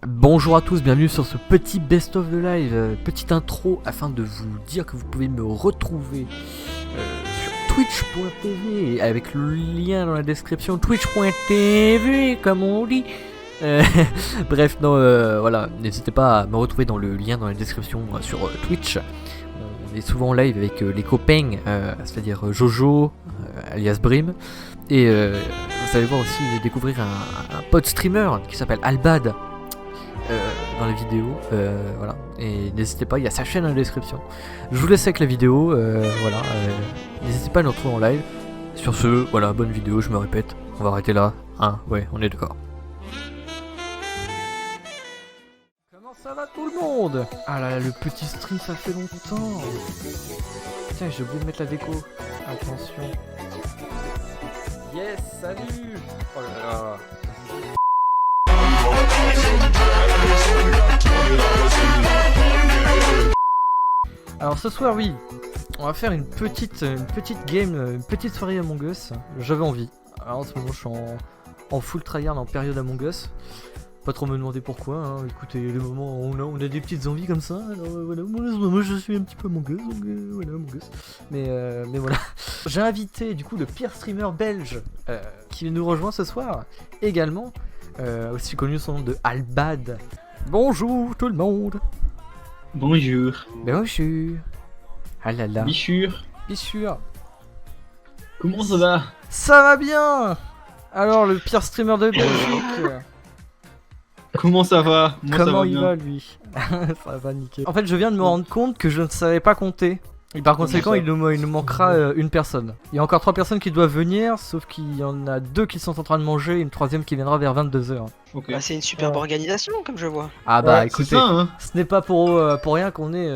Bonjour à tous, bienvenue sur ce petit best of the live, petite intro afin de vous dire que vous pouvez me retrouver sur twitch.tv avec le lien dans la description, twitch.tv comme on dit. Bref, non, voilà, n'hésitez pas à me retrouver dans le lien dans la description sur Twitch. On est souvent en live avec les copains, c'est-à-dire Jojo, alias Brim, et vous allez voir aussi découvrir un pote streamer qui s'appelle Albad. Dans les vidéos, voilà, et n'hésitez pas, il y a sa chaîne dans la description. Je vous laisse avec la vidéo, voilà, n'hésitez pas à nous retrouver en live. Sur ce, voilà, bonne vidéo, je me répète, on va arrêter là, hein, ouais, on est d'accord. Comment ça va tout le monde? Ah là là, le petit stream ça fait longtemps. Tiens, j'ai oublié de mettre la déco, attention. Yes, salut. Oh là là. Alors ce soir, oui, on va faire une petite game, une petite soirée Among Us. J'avais envie. Alors en ce moment, je suis en full tryhard en période Among Us. Pas trop me demander pourquoi, hein. Écoutez, les moments où on a des petites envies comme ça. Alors voilà, moi je suis un petit peu Among Us, donc voilà, Among Us. Mais voilà. J'ai invité du coup le pire streamer belge qui nous rejoint ce soir. Également, aussi connu sous le nom de Albad. Bonjour tout le monde. Bonjour. Bonjour. Ah là là. Bichur. Bichur. Comment ça va? Ça va bien. Alors le pire streamer de Belgique. Comment ça va? Moi, Comment ça va il bien. va lui? Ça va nickel. En fait je viens de me rendre compte que je ne savais pas compter. Et par conséquent ça il nous manquera une personne. Il y a encore 3 personnes qui doivent venir, sauf qu'il y en a 2 qui sont en train de manger et une troisième qui viendra vers 22h. Ok. Bah, c'est une superbe organisation comme je vois. Ah bah C'est écoutez, ça, hein. ce n'est pas pour rien qu'on est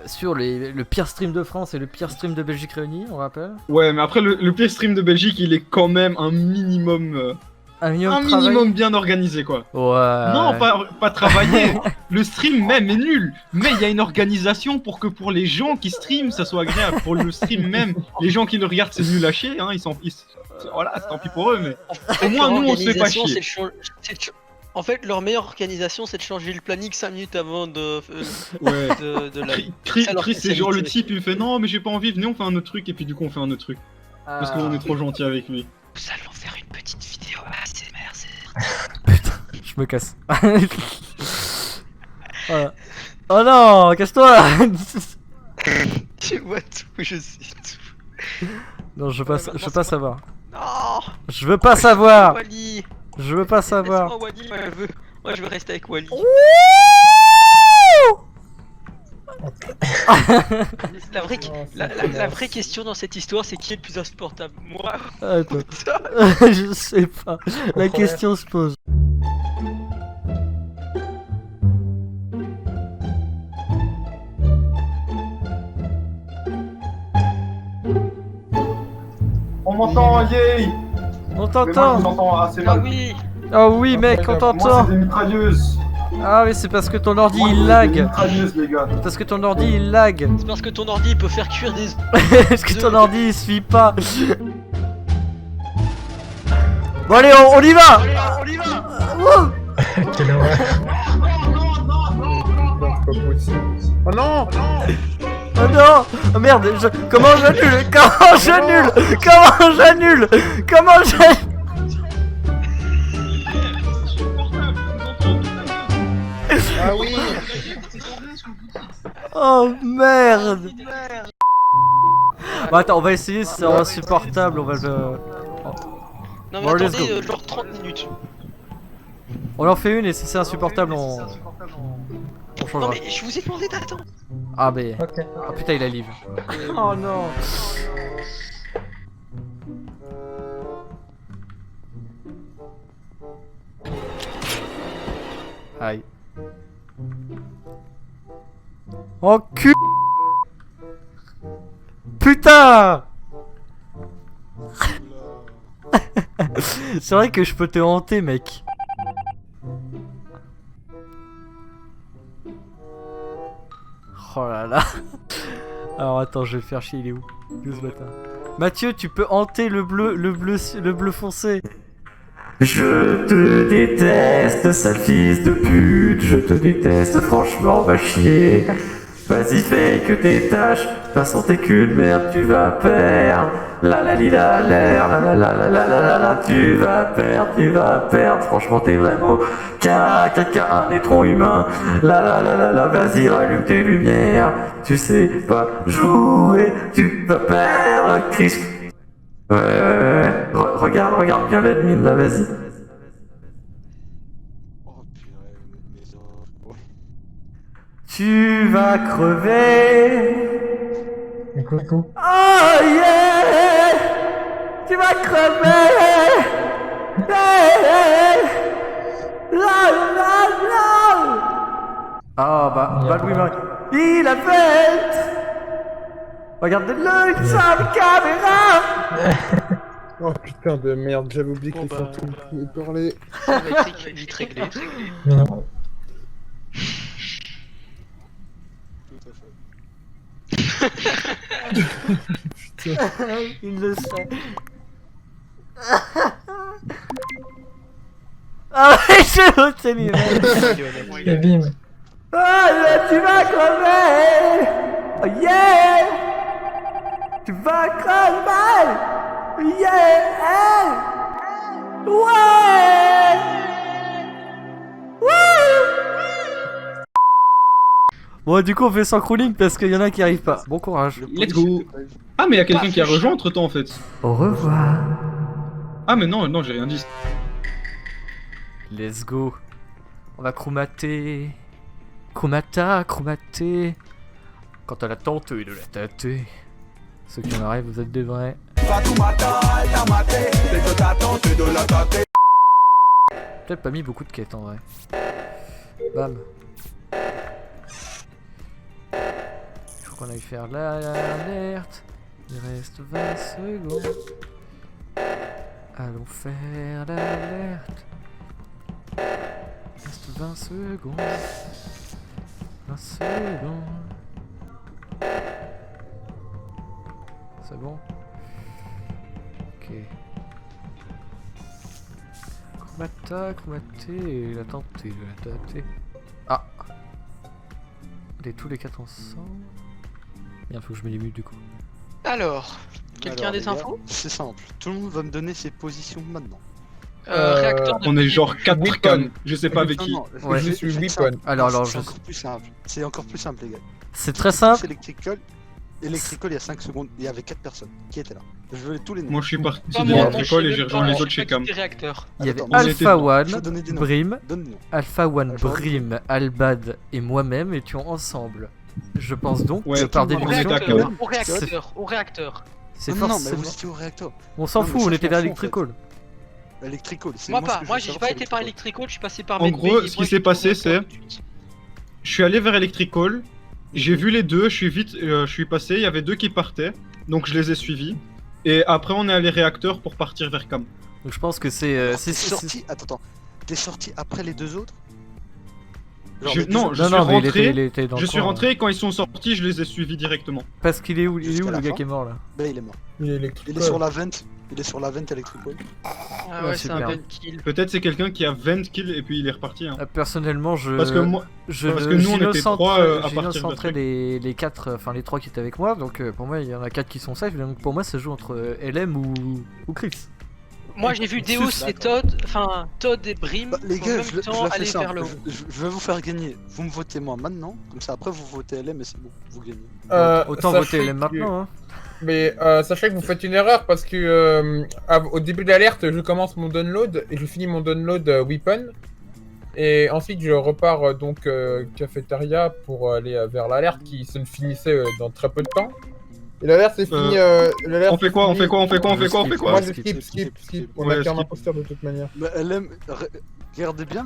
sur le pire stream de France et le pire stream de Belgique réunis, on rappelle. Ouais, mais après, le pire stream de Belgique, il est quand même un minimum Un minimum bien organisé, quoi. Ouais. Non, pas travaillé. Le stream même est nul. Mais il y a une organisation pour que pour les gens qui streament, ça soit agréable. Pour le stream même, les gens qui le regardent, c'est nul à chier. Hein. Voilà, tant pis pour eux, mais au moins nous, on se fait pas chier. En fait, leur meilleure organisation, c'est de changer le planning 5 minutes avant de Ouais. de la. Chris, c'est genre le type, il me fait non, mais j'ai pas envie, venez, on fait un autre truc, et puis du coup, on fait un autre truc. Parce qu'on est trop gentil avec lui. Nous allons faire une petite vidéo ASMR, Putain, je me casse. Voilà. Oh non, casse-toi. Je vois tout, je sais tout. Non, je veux pas savoir. Non. Je veux pas savoir. Wally. Je veux pas savoir. Laisse-moi Wally, moi je veux rester avec Wally. La vraie question dans cette histoire, c'est qui est le plus insupportable? Moi. Attends. Je sais pas. La question se pose. On m'entend, yay! On Mais moi, je t'entend. vous entends assez Ah mal. oui. Ah oui mec, on Moi, t'entend. c'est des mitrailleuses. Ah oui, c'est parce que ton ordi Moi, il c'est des lag. mitrailleuses, les gars. Parce que ton ordi il lag. C'est parce que ton ordi il peut faire cuire des. Parce que ton ordi il suit pas. Bon allez, on y va. On y va. Wouh. Quelle horreur. Oh non. Oh non. Oh merde, comment j'annule? Comment j'annule? Comment j'annule? Comment j'annule? Ah oui. Oh merde. Bon attends, on va essayer si c'est insupportable, on va le... Non mais Bon, let's attendez, go. genre 30 minutes. On en fait une et si c'est insupportable on Non changera. mais je vous ai demandé d'attendre. Ah bah... Ok. Ah putain il a live. Oh non. Aïe. Oh cul. Putain. C'est vrai que je peux te hanter mec. Oh là là. Alors attends, je vais le faire chier, il est où? Il est où ce bâtard? Mathieu, tu peux hanter le bleu foncé. Je te déteste, sale fils de pute, je te déteste, franchement, va chier. Vas-y, fais que tes tâches, de toute façon t'es qu'une merde, tu vas perdre. La la li la l'air, la la la la la la la la, tu vas perdre, franchement t'es vraiment caca, un étron humain. La, vas-y, rallume tes lumières, tu sais pas jouer, tu vas perdre, Chris. Ouais. Regarde bien l'admin là, vas-y. Oh purée, mes os. Tu vas crever. Coucou. Oh yeah! Tu vas crever! Ah bah Louis-Marie, il a fait! Regardez-le, il sort de caméra! Oh putain de merde, j'avais oublié que Bon, les bah, fantômes pouvaient parler. Ça va être vite réglé. Non. Tout à fait. Il le sait. Ah ouais, je l'obtenir. Et bim. Ah là, tu vas crever! Oh yeah! Tu vas crever! Yeah! Ouais! Bon, du coup, on fait sans crawling parce qu'il y en a qui arrivent pas. Bon courage. Let's go. Ah, mais il y a quelqu'un qui a rejoint entre temps en fait. Au revoir. Ah, mais non, j'ai rien dit. Let's go. On va chromater. Chromater. Quant à la tante et de la tâter. Ceux qui en arrivent, vous êtes des vrais. Peut-être pas mis beaucoup de quêtes en vrai. Bam. Faut qu'on aille faire l'alerte. Il reste 20 secondes. Allons faire l'alerte. Il reste 20 secondes. 20 secondes. C'est bon? Ok. Chromater, la tenter, la tâter. Ah! Tous les 4 ensemble. Bien, faut que je me limite du coup. Alors, quelqu'un a Alors, des les gars, infos? C'est simple, tout le monde va me donner ses positions maintenant. Réacteur de On est genre 4 Weapon. cam. Je sais pas avec Non, qui. non, Ouais. Je suis faites Weapon. simple. Alors, C'est je... encore plus simple. C'est encore plus simple, les gars. C'est très simple. C'est Electrical, il y a 5 secondes, il y avait 4 personnes qui étaient là. Je veux tous les noms. Moi, je suis parti Pas de moi, l'électricole et je sais j'ai même rejoint pas, les je autres sais chez pas cam. qui était réacteur. Il y avait Attends, on était Alpha dedans. Je vais One, donner des noms. Brim, Donne des noms. Alpha One, Alpha One. Brim, Albad et moi-même étions ensemble. Je pense donc Ouais, que par tout le monde déduction, était à cam. Au réacteur. c'est Non, mais forcément... vous étiez au réacteur. On s'en Non, mais fout, ça, on je était m'en vers fous, en Electrical. Electrical, c'est Moi ce pas, que je moi veux j'ai savoir, pas c'est été par Electrical. Electrical, je suis passé par En Medbay gros, et ce moi, qui s'est j'ai passé, trouvé c'est- tout de suite. Je suis allé vers Electrical. J'ai vu les deux, je suis passé, il y avait deux qui partaient, donc je les ai suivis. Et après on est allé réacteur pour partir vers cam. Donc je pense que c'est... T'es sorti, attends, t'es sorti après les deux autres? Genre, Je- les deux non, autres- je Non, suis non, mais rentré, il était dans le Je suis coin, rentré et quand ils sont sortis, je les ai suivis directement. Parce qu'il est où, Jusqu'à le la gars fin. qui est mort là? Bah il est mort. Il est Il électrique. est sur la vente. Il est sur la vente Electrical. Ah Ouais, ouais, c'est un super. gun kill. Peut-être c'est quelqu'un qui a 20 kills et puis il est reparti. Hein. Personnellement, je... Parce que moi, parce que nous, on était trois, à partir de j'innocenterais truc. les 4, enfin les 3 qui étaient avec moi, donc pour moi il y en a 4 qui sont safe, donc pour moi ça joue entre LM ou Chris. Moi j'ai vu Deus et D'accord. Todd, enfin Todd et Brim, Bah, les en gars, même je temps la fais aller vers le simple. haut. Je vais vous faire gagner. Vous me votez moi maintenant. Comme ça après vous votez LM et c'est bon. Vous gagnez. Autant Sachez voter LM que- maintenant, hein. Mais sachez que vous faites une erreur parce que au début de l'alerte, je commence mon download et je finis mon download Weapon. Et ensuite, je repars donc cafétéria pour aller vers l'alerte qui se finissait dans très peu de temps. Et l'alerte c'est fini. l'alerte On fait quoi, on fait quoi, on fait quoi, on fait quoi, on fait quoi Moi je Skip, skip. On Ouais, a qu'un skip. imposteur de toute manière. Bah, LM, gardez bien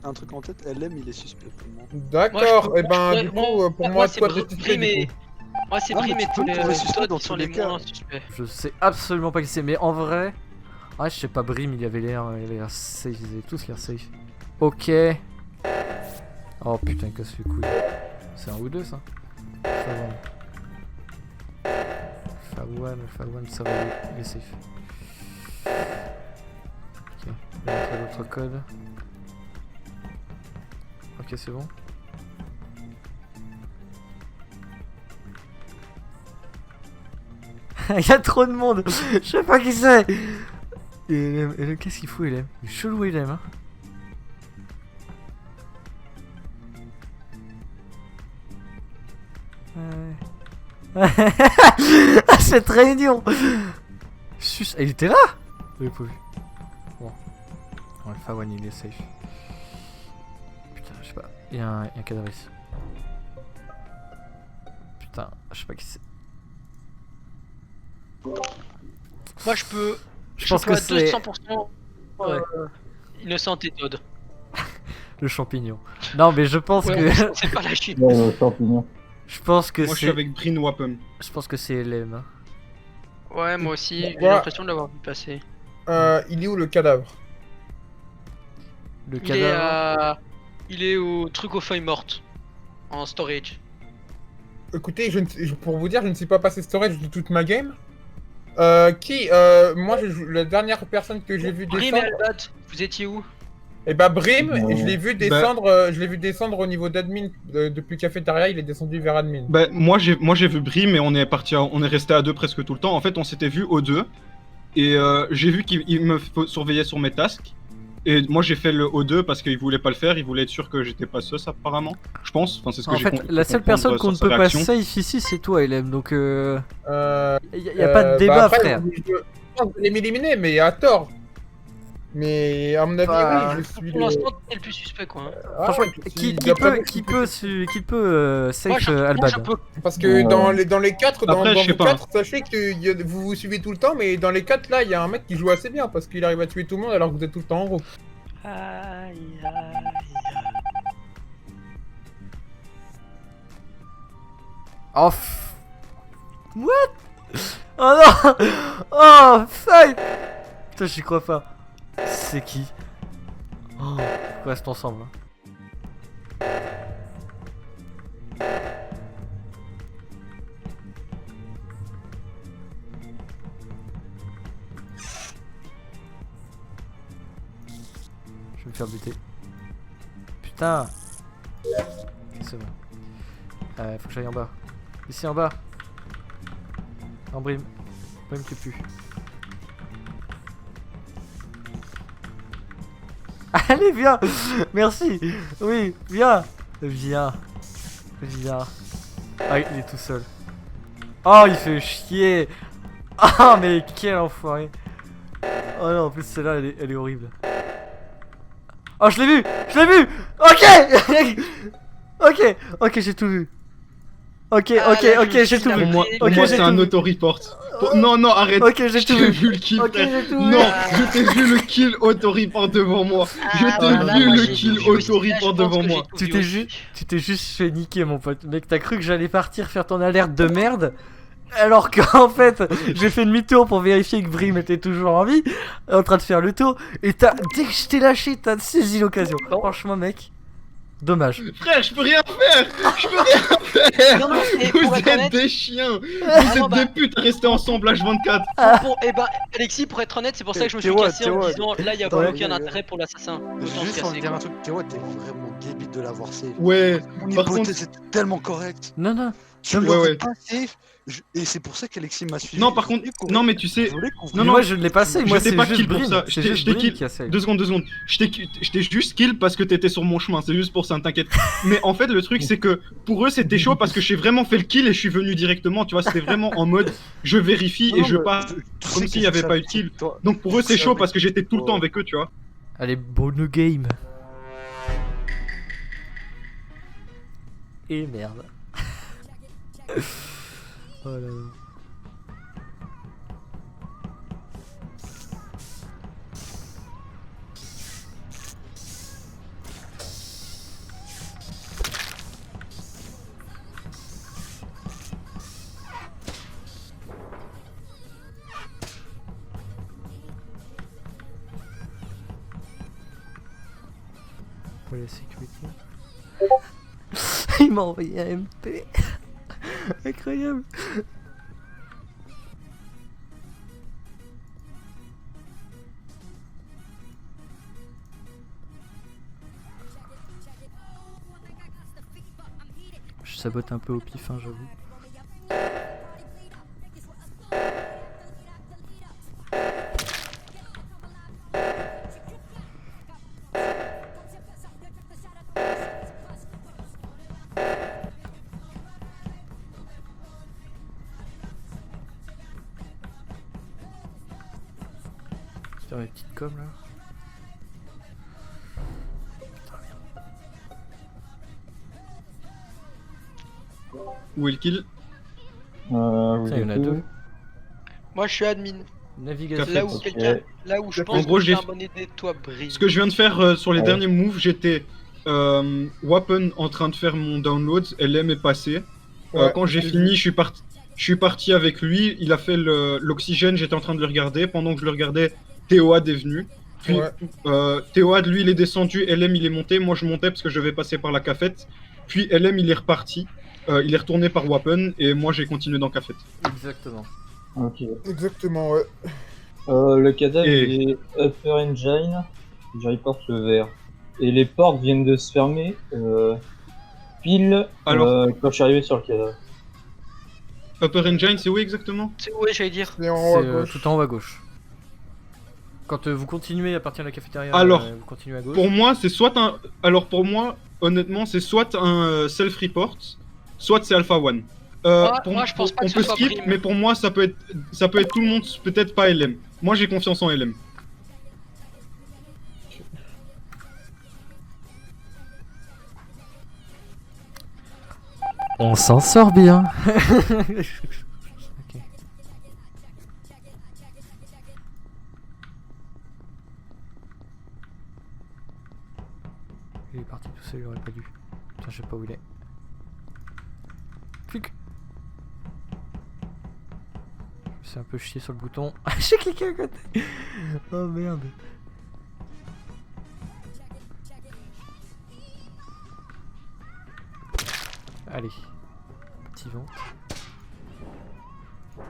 un truc en tête. LM il est suspect pour moi. D'accord, et ben moi, du je- coup, pour moi, moi, c'est toi Brim t'es suspect et- du coup. Moi c'est Ah, mais Brim et tu peux me trouver suspect Todd dans qui sont tous les les cas. moins suspects. Je sais absolument pas qui c'est, mais en vrai... Ah je sais pas, Brim il avait l'air safe, ils avaient tous l'air safe. Ok. Oh putain, casse les couilles. C'est un ou deux ça? Alpha One, ça va, il est safe. Ok. Montrer l'autre code. Ok, c'est bon. Il y a trop de monde. Je sais pas qui c'est. Et qu'est-ce qu'il fout, il aime? Il est chelou, il aime, hein. Cette réunion. Il était là. J'avais pas vu. Bon. Alpha One, il est safe. Putain, je sais pas. Il y a un cadavre ici. Putain, je sais pas qui c'est. Moi je peux. Je pense que à c'est 200% Ouais. innocent et Todd. le champignon. Non, mais je pense Ouais, que. c'est pas la chute. Je pense que Moi, je suis c'est. avec Brin Wappen. Je pense que c'est LM. Hein. Ouais, moi aussi, j'ai Ouais. l'impression de l'avoir vu passer. Il est où le cadavre? Le Il est, cadavre. il est au truc aux feuilles mortes. En storage. Écoutez, pour vous dire, je ne suis pas passé storage de toute ma game. Moi, la dernière personne que j'ai vu Brim et descendre, Albad, vous étiez où? et bah Brim, Non. je l'ai vu descendre au niveau d'admin depuis Cafétéria, il est descendu vers admin. Bah, moi j'ai vu Brim et on est resté à deux presque tout le temps. En fait, on s'était vu aux deux et j'ai vu qu'il me surveillait sur mes tasks. Et moi j'ai fait le O2 parce qu'il voulait pas le faire, il voulait être sûr que j'étais pas sus apparemment. Je pense. Enfin, c'est ce que En j'ai fait, compris la seule personne qu'on ne sur sa peut pas réaction. safe ici, c'est toi, LM. Donc, y a pas de Bah débat, après, frère. Je pense de m'éliminer, mais à tort. Mais à mon avis, Bah, oui, je suis. Pour l'instant, t'es le plus suspect quoi. Hein. Ah, ouais, Qui peut safe Moi, je Albad? peux. Parce que dans les quatre, Après, je sais pas. sachez que vous vous suivez tout le temps, mais dans les 4 là, il y a un mec qui joue assez bien parce qu'il arrive à tuer tout le monde alors que vous êtes tout le temps en groupe. Aïe, aïe, Oh, What? Oh non. Oh, fuck. Putain, j'y crois pas. C'est qui? Oh, faut reste ensemble. Hein. Je vais me faire buter. Putain. Ok, c'est bon. Faut que j'aille en bas. Ici en bas. En Brim. Brim, tu pues. Allez, viens. Merci. Oui, viens. Viens. Viens. Ah, il est tout seul. Oh, il fait chier. Ah, mais quel enfoiré. Oh non, en plus celle-là, elle est horrible. Oh, je l'ai vu. Je l'ai vu. Ok. Ok. Ok, j'ai tout vu. Ok, Ah, ok, là, ok, je me j'ai suis tout vu. Pour moi, Ok, pour moi j'ai c'est tout un vu. auto-report. Non, non, arrête. Ok, j'ai Je tout t'ai vu. vu le kill, Ok, frère. j'ai tout vu. Non, je t'ai vu le kill auto-report devant moi. Je Ah, t'ai là, vu moi, le j'ai kill vu aussi, là, je auto-report pense devant que moi. j'ai tout Tu vu t'es aussi. tu t'es juste fait niquer, mon pote. Mec, t'as cru que j'allais partir faire ton alerte de merde, alors qu'en fait, j'ai fait demi-tour pour vérifier que Brim était toujours en vie, en train de faire le tour, et dès que je t'ai lâché, t'as saisi l'occasion. Franchement, mec, dommage. Frère, je peux rien faire. Je peux rien faire. Non, non, et Vous pour être êtes honnête, des chiens. Ah Vous non, êtes bah- des putes à rester ensemble H24. eh ben, Alexis, pour être honnête, c'est pour ça que je me suis T'es what, cassé t'es en what. disant là, il y a Attends, aucun intérêt pour l'assassin. J'ai Autant se juste envie casser. de dire quoi. un truc, Théo, t'es vraiment débile de l'avoir safe. Ouais. Mon Par contre- hypothèse était tellement correcte. Non, non, Tu Ouais, l'aurais ouais. pas safe, et c'est pour ça qu'Alexis m'a suivi. Non, par Je contre, voulais qu'on- non, mais tu sais. je voulais qu'on- Non, mais non, moi je ne l'ai pas safe, je moi t'ai c'est pas juste kill pour Brim, ça. c'est Je juste t'ai Brim kill. qui a safe. 2 secondes, 2 secondes. Je t'ai juste kill parce que t'étais sur mon chemin. C'est juste pour ça, ne t'inquiète. Mais en fait, le truc, c'est que pour eux, c'était chaud parce que j'ai vraiment fait le kill et je suis venu directement. Tu vois, c'était vraiment en mode je vérifie et Non, je mais pars. tu comme sais s'il que y avait je pas eu savais de kill. que toi- Donc pour eux, c'est je chaud savais parce que j'étais tout le temps Ouais. avec eux, tu vois. Allez, bonne game. Et merde. Oh là là. Pour la sécurité. Il m'a envoyé un MP. Incroyable. sabote un peu au pif, hein, j'avoue. Faire mes petites coms là. Où est le kill? Ça, il y en a deux. Moi je suis admin. Navigation. Là où Ok. quelqu'un, là où je pense En gros, que j'ai- c'est un bon idée de toi, Brie. Ce que je viens de faire sur les Ouais. derniers moves, j'étais Weapon en train de faire mon download, LM est passé. Ouais, Quand j'ai j'ai fini, vu. je suis parti avec lui, il a fait l'oxygène, j'étais en train de le regarder. Pendant que je le regardais, Théoad est venu. Puis Ouais. Théoad, lui, il est descendu, LM, il est monté. Moi, je montais parce que je vais passer par la cafette. Puis LM, il est reparti. Il est retourné par Weapon et moi, j'ai continué dans cafette. Exactement. Ok. Exactement, ouais. Le cadavre Et- il est Upper Engine, je reporte le vert. Et les portes viennent de se fermer pile Alors- quand je suis arrivé sur le cadavre. Upper Engine, c'est où exactement? C'est ouais, j'allais dire. C'est en C'est haut à gauche. tout en haut à gauche. Quand vous continuez à partir de la cafétéria, Alors, vous continuez à gauche. Pour moi, c'est soit un. Alors pour moi, honnêtement, c'est soit un self-report, soit c'est Alpha One. Moi, je pense pas on que ce peut soit skip, Brim. mais pour moi, ça peut être tout le monde, peut-être pas LM. Moi, j'ai confiance en LM. On s'en sort bien. Ok. Il est parti tout seul, il aurait pas dû. Putain, je sais pas où il est. Clic. Je me suis un peu chié sur le bouton. J'ai cliqué à côté. Oh merde. Allez. Petit ventre. Y'a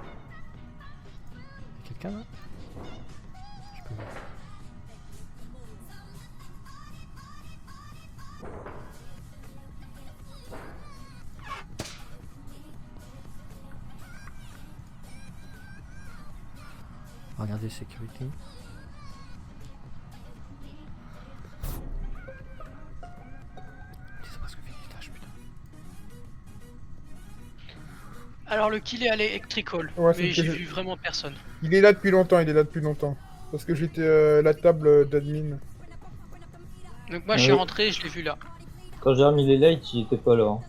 quelqu'un là? Je peux voir. Regardez sécurité. C'est presque fini le tâche, putain. Alors le kill est à l'électrical, Ouais, c'est mais le j'ai que vu vraiment personne. Il est là depuis longtemps, il est là depuis longtemps. Parce que j'étais à la table d'admin. Donc moi je suis Ouais. rentré, je l'ai vu là. Quand j'ai remis les lights, il était pas là. Hein.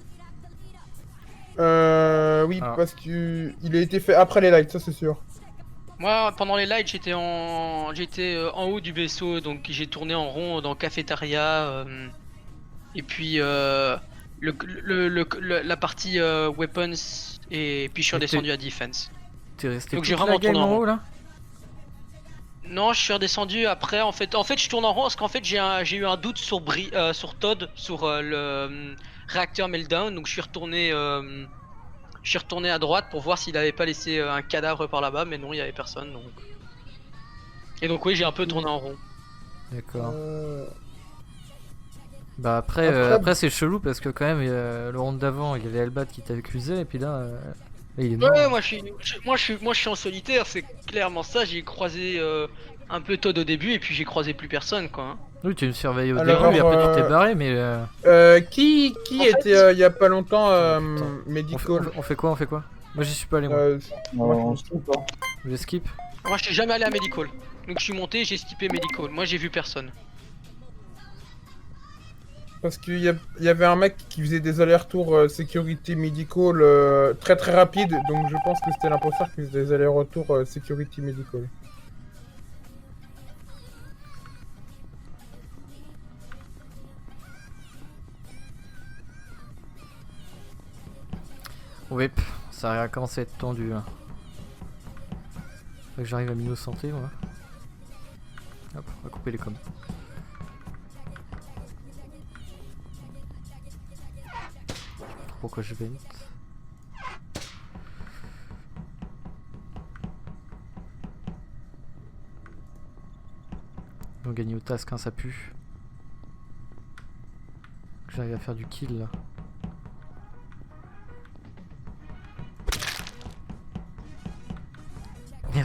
Oui, Ah. parce que il a été fait après les lights, ça c'est sûr. Moi pendant les lights j'étais en haut du vaisseau, donc j'ai tourné en rond dans cafétéria et puis la partie weapons et puis je suis Mais redescendu à defense. T'es resté Donc toute j'ai la vraiment game tourné en en rond. haut là? Non, je suis redescendu après. En fait, je tourne en rond parce qu'en fait, j'ai eu un doute sur sur Todd, sur le réacteur meltdown. Donc, je suis retourné à droite pour voir s'il avait pas laissé un cadavre par là-bas, mais non, il y avait personne. Donc. Et donc, oui, j'ai un peu tourné en rond. D'accord. Euh, Bah après, Après- après c'est chelou parce que quand même le round d'avant il y avait Elbat qui t'accusait et puis là il est mort. Ouais, moi, je suis en solitaire. C'est clairement ça. J'ai croisé un peu Todd au début et puis j'ai croisé plus personne, quoi. Hein. Oui, tu me surveillais au Alors, début et après tu t'es barré mais qui En fait, était il y a pas longtemps Putain. Medical on fait quoi? Moi j'y suis pas allé moi. Non, je trouve pas. Je skip. Moi, je suis jamais allé à medical. Donc, je suis monté, j'ai skippé medical. Moi, j'ai vu personne. Parce qu'il y avait un mec qui faisait des allers-retours sécurité medical très très rapide, donc je pense que c'était l'imposteur qui faisait des allers-retours sécurité medical. Oui, ça a commencé à être tendu là. Faut que j'arrive à m'innocenter moi. Hop, on va couper les coms. Je sais pas trop pourquoi je vais. On gagne au task, hein, ça pue. Faut que j'arrive à faire du kill là.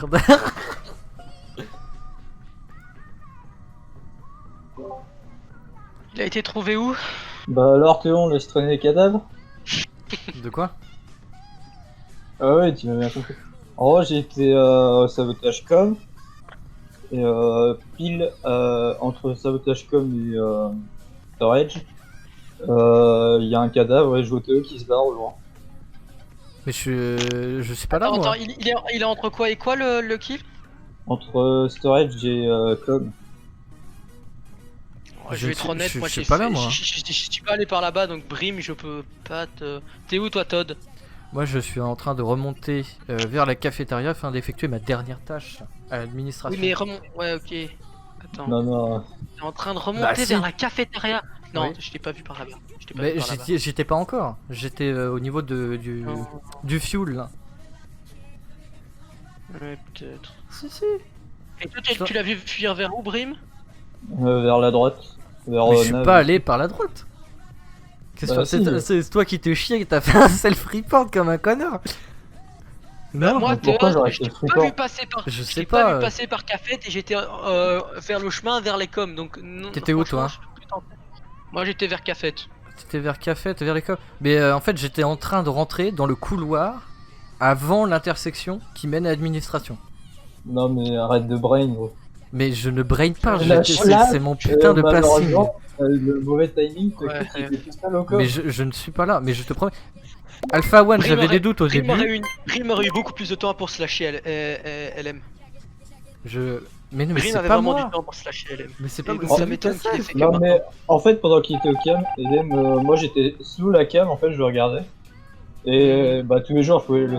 merde. Il a été trouvé où? Bah alors Théon, laisse traîner les cadavres. De quoi? Ah ouais, tu m'as bien compris. En gros, j'ai été au sabotage com. Et pile entre sabotage com et storage, il y a un cadavre et je vois Théo qui se barre au loin. Mais je suis pas là, Attends, moi. attends, il est entre quoi et quoi le kill? Entre storage et com. Ouais, je vais être honnête, moi je suis pas là, moi. je suis pas allé par là-bas, donc Brim, je peux pas te... T'es où toi, Todd? Moi, je suis en train de remonter vers la cafétéria afin d'effectuer ma dernière tâche à l'administration. Oui, mais remonte... Ouais, ok. Attends. Non. T'es en train de remonter Bah, si. vers la cafétéria? Non, Oui. je t'ai pas vu par là-bas. Je t'ai pas Mais vu par là-bas. j'étais pas encore. J'étais au niveau Non. du fuel, là. Ouais, peut-être. Si, si. Et toi, tu l'as vu fuir vers où, Brim? Vers la droite. Vers Mais je suis Nav. pas allé par la droite. Qu'est-ce Bah, que si. c'est toi qui te chies et t'as fait un self-report comme un connard. Non, Moi, mais pourquoi Théo, j'aurais je fait t'ai le pas report vu passer par... Je sais t'ai pas pas, vu passer par Café et j'étais vers le chemin vers les coms, donc... non, T'étais où, franchement, toi? je suis plus tenté. Moi, j'étais vers Café. t'étais vers café, vers l'école. Mais en fait, j'étais en train de rentrer dans le couloir avant l'intersection qui mène à l'administration. Non mais arrête de brain gros. Mais je ne brain pas, Lâche c'est là, c'est mon putain de passing. malheureusement, le mauvais timing, t'as Ouais, cru qu'il était tout seul au corps. Mais je ne suis pas là, mais je te promets. Alpha One, Brim j'avais aurait- des doutes au Brim début. Brim aurait eu beaucoup plus de temps pour slasher LM. Mais non, mais Brim c'est avait pas vraiment moi. du temps pour slasher LM. Mais c'est pas Et moi. donc, c'est ça lui m'étonne qui a qu'il ait fait. fait que Non maintenant. mais en fait pendant qu'il était au cam, Elem, moi j'étais sous la cam, en fait je le regardais. Et bah tous les jours je pouvais le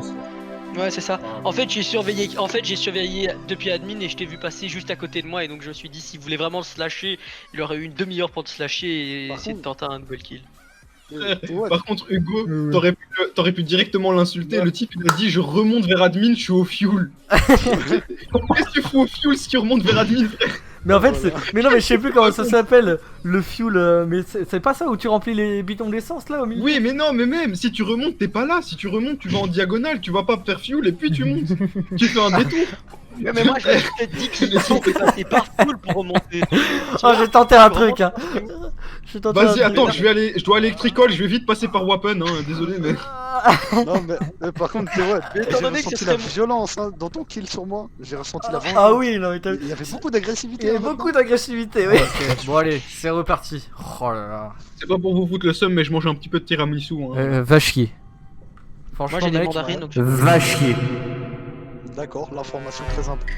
Ouais, c'est ça. En fait, j'ai surveillé depuis admin et je t'ai vu passer juste à côté de moi et donc je me suis dit s'il voulait vraiment le slasher, il aurait eu une demi-heure pour te slasher et Par essayer de contre- tenter un double kill. Ouais, Par contre, Hugo, t'aurais pu directement l'insulter. Le type, il a dit: je remonte vers admin, je suis au fuel. Qu'est-ce que tu fous au fuel si tu remontes vers admin, frère? Mais en fait, Voilà. mais non, mais je sais plus comment ça s'appelle. Le fuel, mais c'est pas ça où tu remplis les bidons d'essence là au milieu. Oui, mais non, mais même si tu remontes, t'es pas là. Si tu remontes, tu vas en diagonale, tu vas pas faire fuel et puis tu montes. Tu fais un détour. Ouais, mais moi, je me suis dit que c'était passé par full pour remonter. Oh, j'ai tenté un truc, hein. J'ai tenté Vas-y, un truc. attends, je dois aller électricole, je vais vite passer par Wapen, hein, désolé, mais. non, mais par contre, Théo, Mais étant j'ai donné que ressenti ce la serait- violence hein, dans ton kill sur moi. J'ai ressenti la vengeance. Ah oui, non, mais t'as Il y avait beaucoup Il d'agressivité. y avait là, beaucoup d'agressivité, oui. Ok. Bon, allez, c'est reparti. Oh là là. C'est pas pour vous foutre le seum, mais je mange un petit peu de tiramisu. Hein. Va chier. Franchement, Moi, j'ai des mec, mandarines donc je... Va chier. maintenant. D'accord, l'information très importante.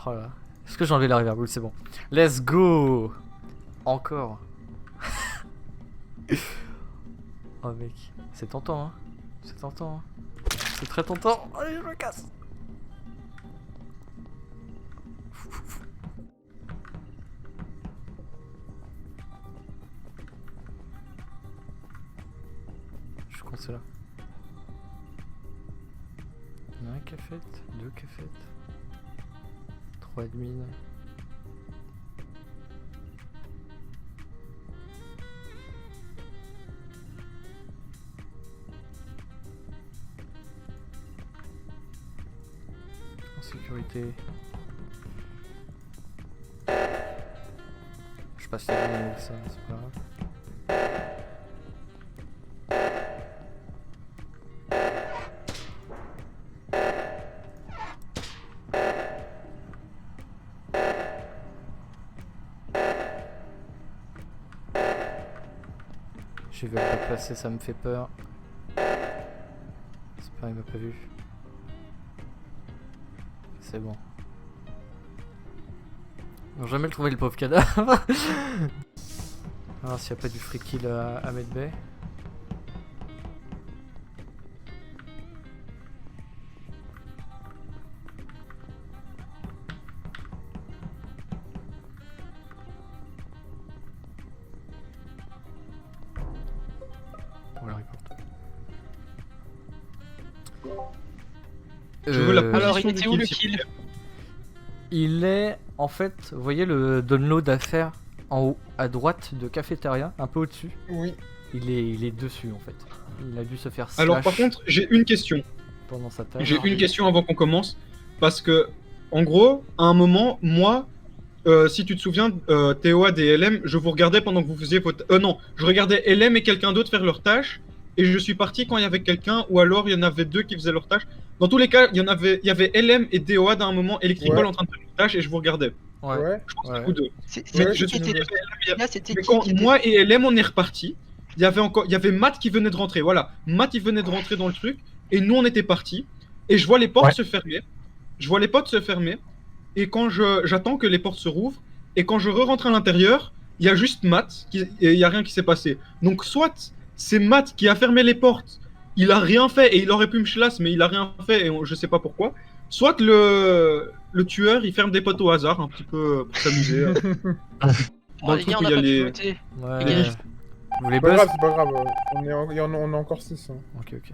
Oh là. Est-ce que j'ai enlevé la reverb? C'est bon. Let's go. Encore. Oh mec, c'est tentant, hein. C'est tentant, hein. C'est très tentant. Allez, je me casse. Je suis coincé là. Il y en a un cafette, deux cafettes, 3 admins. En sécurité. Je passe la ligne avec ça, c'est pas grave. J'ai vu le passer, ça me fait peur. J'espère qu'il m'a pas vu. C'est bon. Ils n'ont jamais trouvé le pauvre cadavre. Alors s'il n'y a pas du free kill à Medbay. Voilà, report. Je veux la Alors, position il était du où le s'il kill? vous plaît. Il est en fait, vous voyez le download à faire en haut à droite de cafétéria, un peu au-dessus. Oui. Il est dessus en fait. Il a dû se faire slash. Alors, par contre, j'ai une question. pendant sa tâche. J'ai une question avant qu'on commence. Parce que, en gros, à un moment, moi, si tu te souviens, Théoad et LM, je vous regardais pendant que vous faisiez votre... non, je regardais LM et quelqu'un d'autre faire leur tâche. Et je suis parti quand il y avait quelqu'un, ou alors il y en avait deux qui faisaient leur tâche. Dans tous les cas, il y avait LM et Théoad à un moment, Electricball Ouais. en train de faire leur tâche, et je vous regardais. Ouais. Je pense Ouais. que vous deux. C'est Mais qui je qui suis était désolé, là, c'était mais qui quand qui était- moi et LM on est reparti, il y avait Matt qui venait de rentrer. Voilà, Matt il venait de rentrer dans le truc et nous on était partis et je vois les portes Ouais. se fermer. Je vois les portes se fermer et quand j'attends que les portes se rouvrent et quand je re-rentre à l'intérieur, il y a juste Matt et il y a rien qui s'est passé. Donc soit c'est Matt qui a fermé les portes, il a rien fait et il aurait pu me chlasse mais il a rien fait et je sais pas pourquoi. Soit le tueur il ferme des portes au hasard un petit peu pour s'amuser. Oh, Dans les le gars, truc on où a il y a pas les- pu voter. Ouais. Les gars. Vous voulez C'est pas buzz? grave, c'est pas grave. On est encore 6. Hein. Ok, ok.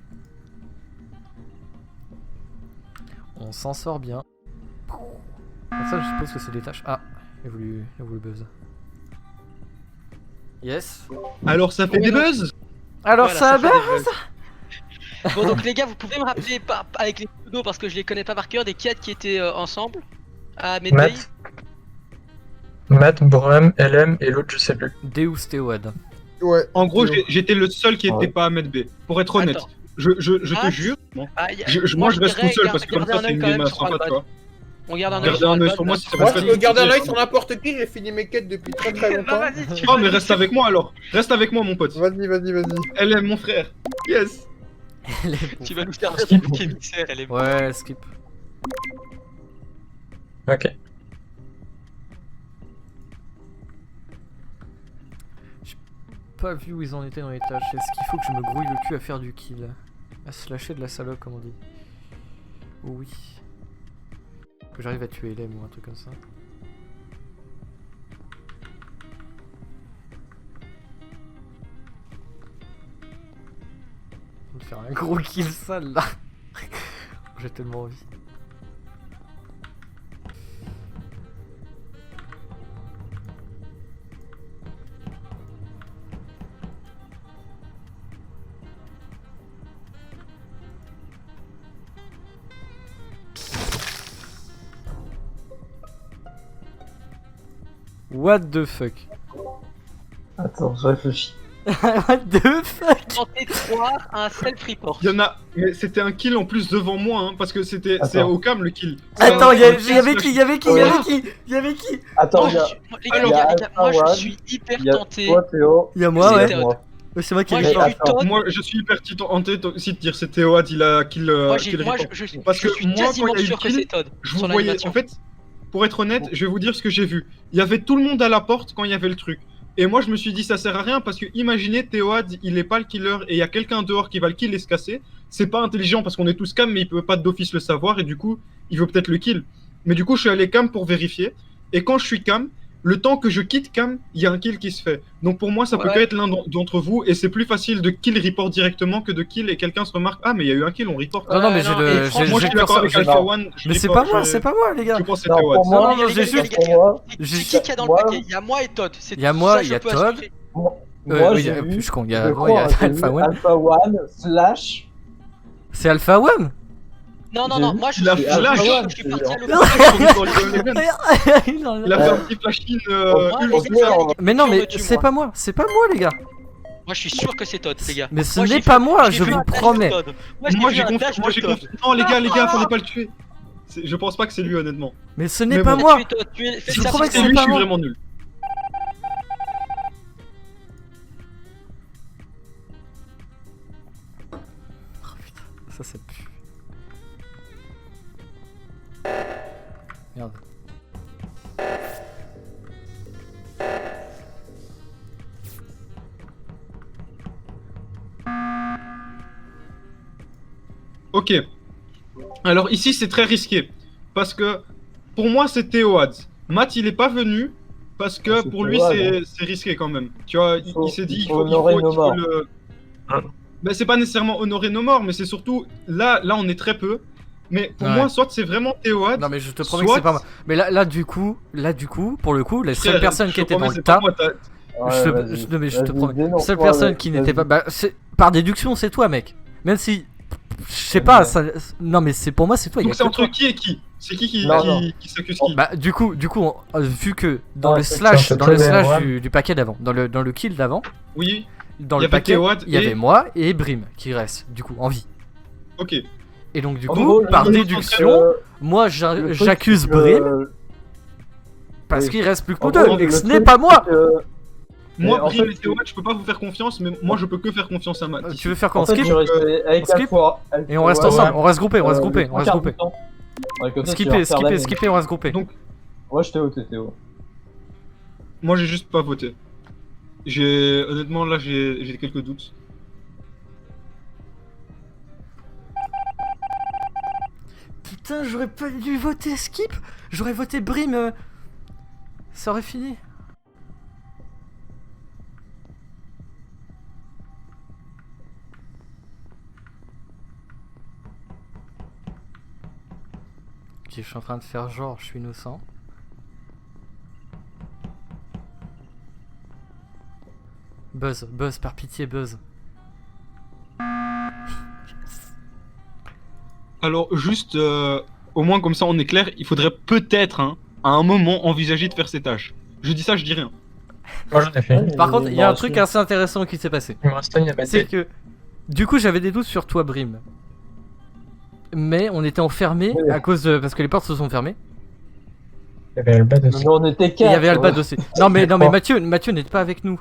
On s'en sort bien. Ça, je suppose que c'est des tâches. Ah, il a voulu buzz. Yes. Alors ça fait des buzz. Alors Voilà, ça a fait des buzz. buzz. Bon, donc les gars, vous pouvez me rappeler avec les pseudos parce que je les connais pas par cœur des quêtes qui étaient ensemble à Medbay. Matt, Brum, LM et l'autre, je sais plus. Deus Théoad. Ouais. En gros, Théo. j'étais le seul qui était Ouais. pas à Med B. Pour être honnête, Attends. je te Ah, jure. Ah, Moi, je reste tout dirais seul parce que comme garder ça, un c'est œil une quand game même sur sympa, Albad. tu vois. On garde un œil Garder sur un œil Albad, sur moi là. si ça Moi, va je se peux garder un œil faire. sur n'importe qui, j'ai fini mes quêtes depuis très très Bah, longtemps. vas-y, tu Oh, vas mais reste avec moi alors. Reste avec moi, mon pote. Vas-y, vas-y, vas-y. Elle est mon frère. Yes. Tu vas nous servir de bouc émissaire, elle est Ouais, skip. Ok. Pas vu où ils en étaient dans les tâches. Est-ce qu'il faut que je me grouille le cul à faire du kill? À se lâcher de la salope, comme on dit. Oh oui. Que j'arrive à tuer LM ou un truc comme ça. On va faire un gros kill sale là. J'ai tellement envie. What the fuck? Attends, je réfléchis. What the fuck? tenté de croire à un self-report. Il y en a. Mais c'était un kill en plus devant moi, hein, parce que c'est Attends. au cam le kill. Attends, il y un avait kill qui? Il y avait qui? Il y avait qui? Il y avait qui? Attends, Moi, il y a, les gars, il y a les gars, moi Alpha je One, suis hyper il y a tenté. toi Théo, Il y a moi, C'est ouais. Théo. Ouais, c'est moi qui Moi l'ai j'ai fait. Mais eu attends, Todd. Moi je suis hyper tenté aussi de dire c'est Théoad, il a kill. Moi, kill moi, report. je suis Parce que moi, quand quasiment il y a eu sûr le que kill, c'est Todd. Je vous sur voyais. l'animation. En fait, pour être honnête, je vais vous dire ce que j'ai vu. Il y avait tout le monde à la porte quand il y avait le truc. Et moi, je me suis dit, ça sert à rien parce que imaginez, Théoad, il est pas le killer et il y a quelqu'un dehors qui va le kill et se casser. C'est pas intelligent parce qu'on est tous cam, mais il peut pas d'office le savoir et du coup, il veut peut-être le kill. Mais du coup, je suis allé cam pour vérifier. Et quand je suis cam, le temps que je quitte cam, il y a un kill qui se fait. Donc pour moi, ça peut Ouais. que être l'un d'entre vous et c'est plus facile de kill report directement que de kill et quelqu'un se remarque, ah, mais il y a eu un kill, on report. Non, non, mais non, j'ai et le. franchement, Moi, je J'ai suis d'accord avec j'ai- Alpha One. je Mais c'est report, pas moi, je- c'est pas moi, les gars. Je pense que c'est non, Théoad. pour moi, Non, non, les j'ai gars, juste- les gars, pour moi, C'est j'ai- qui qu'il y a dans le moi- paquet? Il y a moi et Todd. C'est Il y a tout moi, ça, il je y a peux Todd. assurer. moi Oui, il y j'ai a vu, plus je con, il y je a il y crois, a j'ai Alpha vu One. Alpha One slash. C'est Alpha One? Non, non, J'ai non, vu. moi je Il a suis flash. je suis parti à Non. l'opposé. Il a fait un petit flash-in Moi, les ultra. gars, Mais non, mais dessus, c'est moi. pas moi, c'est pas moi, les gars. Moi je suis sûr que c'est Todd, les gars. Mais ce Moi, n'est j'ai pas vu- moi, j'ai je vu vous un dash promets. de Todd. Moi, Moi j'ai un dash confiance. de Todd. Non, les gars, fallait pas le tuer. Je pense pas que c'est lui, honnêtement. Mais ce n'est Mais pas bon. moi. Tu es Todd, tu es- fais Je vous ça, promets c'est que C'est c'est lui, pas je suis moi. vraiment nul. Ça, ça pue. Merde. Ok. Alors ici, c'est très risqué. Parce que pour moi, c'est Théoad. Matt, il est pas venu. Parce que Ah, c'est pour lui, Théoad. c'est risqué quand même. Tu vois, faut- il s'est dit, il il faut faut honorer nos morts. le. Ah. Ben, c'est pas nécessairement honorer nos morts, mais c'est surtout. Là, on est très peu. Mais pour Ouais. moi, soit c'est vraiment Théoad. Non, mais je te promets que Soit- c'est pas moi. Mais là, du coup, pour le coup, la seule Frère, personne je qui te était dans promets, le c'est pas tas, moi, Ouais, je vas-y. te, mais je te Vas-y, promets, dénonce-moi, seule personne mec, qui vas-y. n'était pas, bah, c'est par déduction, c'est toi, mec. Même si Je sais pas, ça... non mais c'est pour moi c'est toi. Donc y a c'est que entre toi. qui et qui? C'est qui Non, non. qui s'accuse qui? Bah du coup vu que dans Ouais, le c'est slash, ça, dans c'est le toi, slash ouais. du paquet d'avant, dans le kill d'avant, Oui, dans Il y le avait paquet, Théoad il y avait et- moi et Brim qui reste du coup en vie. ok. Et donc du En coup gros, par le- déduction, moi le truc, j'accuse c'est que, Brim parce oui. qu'il reste plus que nous en gros, deux et que le ce n'est truc, pas moi. c'est que- Moi, Mais en Brim fait, et Théoad, je peux pas vous faire confiance, mais moi je peux que faire confiance à Matt. ici. Tu veux faire quoi En on fait, skip je restais avec on skip Alpha, et on reste ouais, ensemble, ouais. on reste groupé, on reste Le groupé, on trois reste quarts groupé. du temps. Ouais, comme ça, tu vas Skipper, faire la skipper, même. skipper, on reste groupé. Donc, Moi, j'étais au TTO. moi j'ai juste pas voté. Honnêtement, là j'ai quelques doutes. Putain, j'aurais pas dû voter skip. J'aurais voté Brim. Ça aurait fini. Ok, je suis en train de faire genre, je suis innocent. Buzz, Buzz, par pitié, Buzz. Alors, juste, au moins comme ça on est clair, il faudrait peut-être, hein, à un moment, envisager de faire ces tâches. Je dis ça, je dis rien. Moi j'en ai fait. Par contre, il y a un truc assez intéressant qui s'est passé. Il me reste une, il y a C'est Mathé. que, du coup, j'avais des doutes sur toi, Brim. Mais on était enfermés Oui. à cause de. Parce que les portes se sont fermées. Il y avait Albad aussi. Mais on était Et 4. il y avait Albad aussi. Non, mais Mathieu n'était pas avec nous.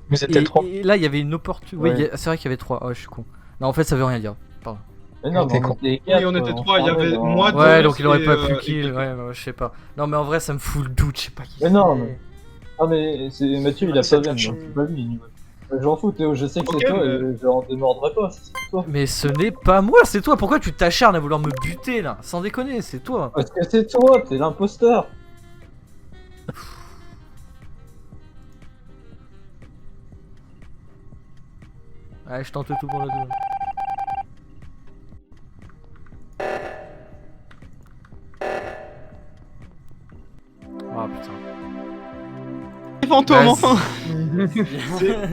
Vous étiez trois. Et là, il y avait une opportunité. Oui, Ouais. c'est vrai qu'il y avait 3. Oh, je suis con. Non, en fait, ça veut rien dire. Pardon. Mais non, T'es mais con. on était 4. Oui, on était trois, il y avait moi, Ouais, Thomas donc il aurait et, pas pu et kill. quelqu'un. Ouais, je sais pas. Non, mais en vrai, ça me fout le doute. Je sais pas qui Mais c'est. non, mais- Ah, mais c'est Mathieu, il a C'est pas vu, touché. donc c'est pas lui. J'en fous, Théo, je sais que Ok, c'est toi mais- et je en démordrai pas, c'est toi. Mais ce n'est pas moi, c'est toi. Pourquoi tu t'acharnes à vouloir me buter là? Sans déconner, c'est toi. Parce que c'est toi, t'es l'imposteur. Allez, je tente tout pour le tout. Oh putain. Les fantômes, Vas-y. enfin.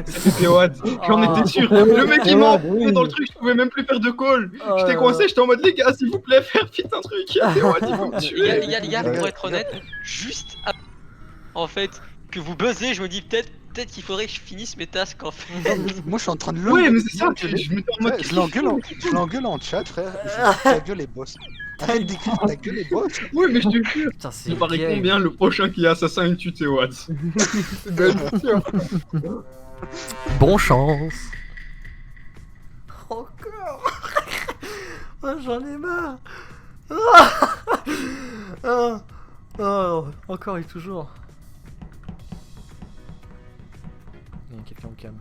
C'était Théoad. J'en étais sûr. Le mec il m'a envoyé dans le truc, je pouvais même plus faire de call. Oh J'étais là coincé, j'étais en mode les gars, s'il vous plaît, faire vite un truc. Théoad, il faut me tuer. Les gars, pour être honnête, juste en fait, que vous buzzez, je me dis peut-être qu'il faudrait que je finisse mes tasks en fait. Moi je suis en train de Ouais, mais c'est ça, l'engueuler. je m'étais en mode. Ouais, je l'engueule en chat, frère. Je dis, ta gueule les boss. Arrête d'écrire ta gueule les boss. Ouais, mais je te jure. Putain, c'est Il paraît gay. combien le prochain qui est assassin une tue Théoad? C'est bien sûr. Bon chance. Encore. Oh, j'en ai marre. Encore et toujours. Il y a quelqu'un au cam.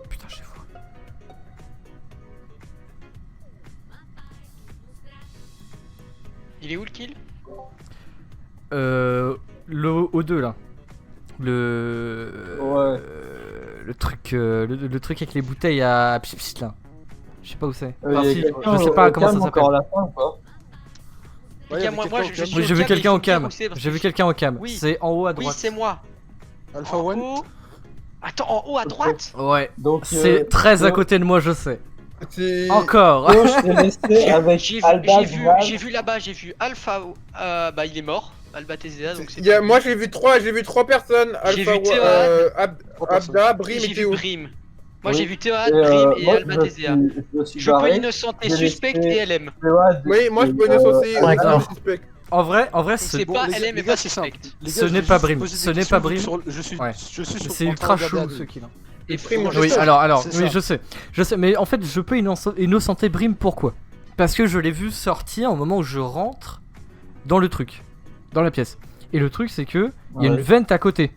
Putain, j'ai fou. Il est où le kill? Le O2 là. Ouais. Le truc le truc avec les bouteilles à pchit pchit là. Je sais pas où c'est. Enfin, Il y a si, quelqu'un je sais pas au comment ça calme s'appelle. encore à la fin ou pas? Ouais, Les gars, moi je suis Oui, au j'ai vu cam, quelqu'un mais au je sais pas cam. où c'est, parce J'ai que vu quelqu'un au cam. Oui. C'est en haut à Oui, droite. c'est moi. Alpha En One. haut. Attends, en haut à droite? Ouais. Donc, C'est très à côté de moi, je sais. C'est- Encore. Théo, je t'ai laissé avec J'ai Alba, Val. vu là-bas, j'ai vu Alpha. Bah, il est mort. Alba TZA, donc c'est. Il y a- Moi j'ai vu trois personnes. J'ai Alpha, vu Théoad. Abda, Brim J'ai et vu Théo. Brim. Moi Oui. j'ai vu Théoad, Et, Brim et moi, Alba TZA. je suis Je peux barré. innocenter j'ai suspect laissé- et LM. Théoad Oui, moi je et, peux innocenter Ouais, le alors. suspect. En vrai, Donc ce c'est Bon, pas les- LM les et gars, pas c'est suspect. simple. Les Ce gars, je n'est vais pas juste Brim. poser des Ce n'est questions pas Brim. sur- Je suis Ouais. sur c'est en ultra train de chou regarder ce kill. hein. Et Brim, franchement, Oui, ça. alors, C'est oui, ça. je sais, mais en fait, je peux innocenter Brim, pourquoi? Parce que je l'ai vu sortir au moment où je rentre dans le truc, dans la pièce. Et le truc, c'est que il y a une Ouais. vente à côté.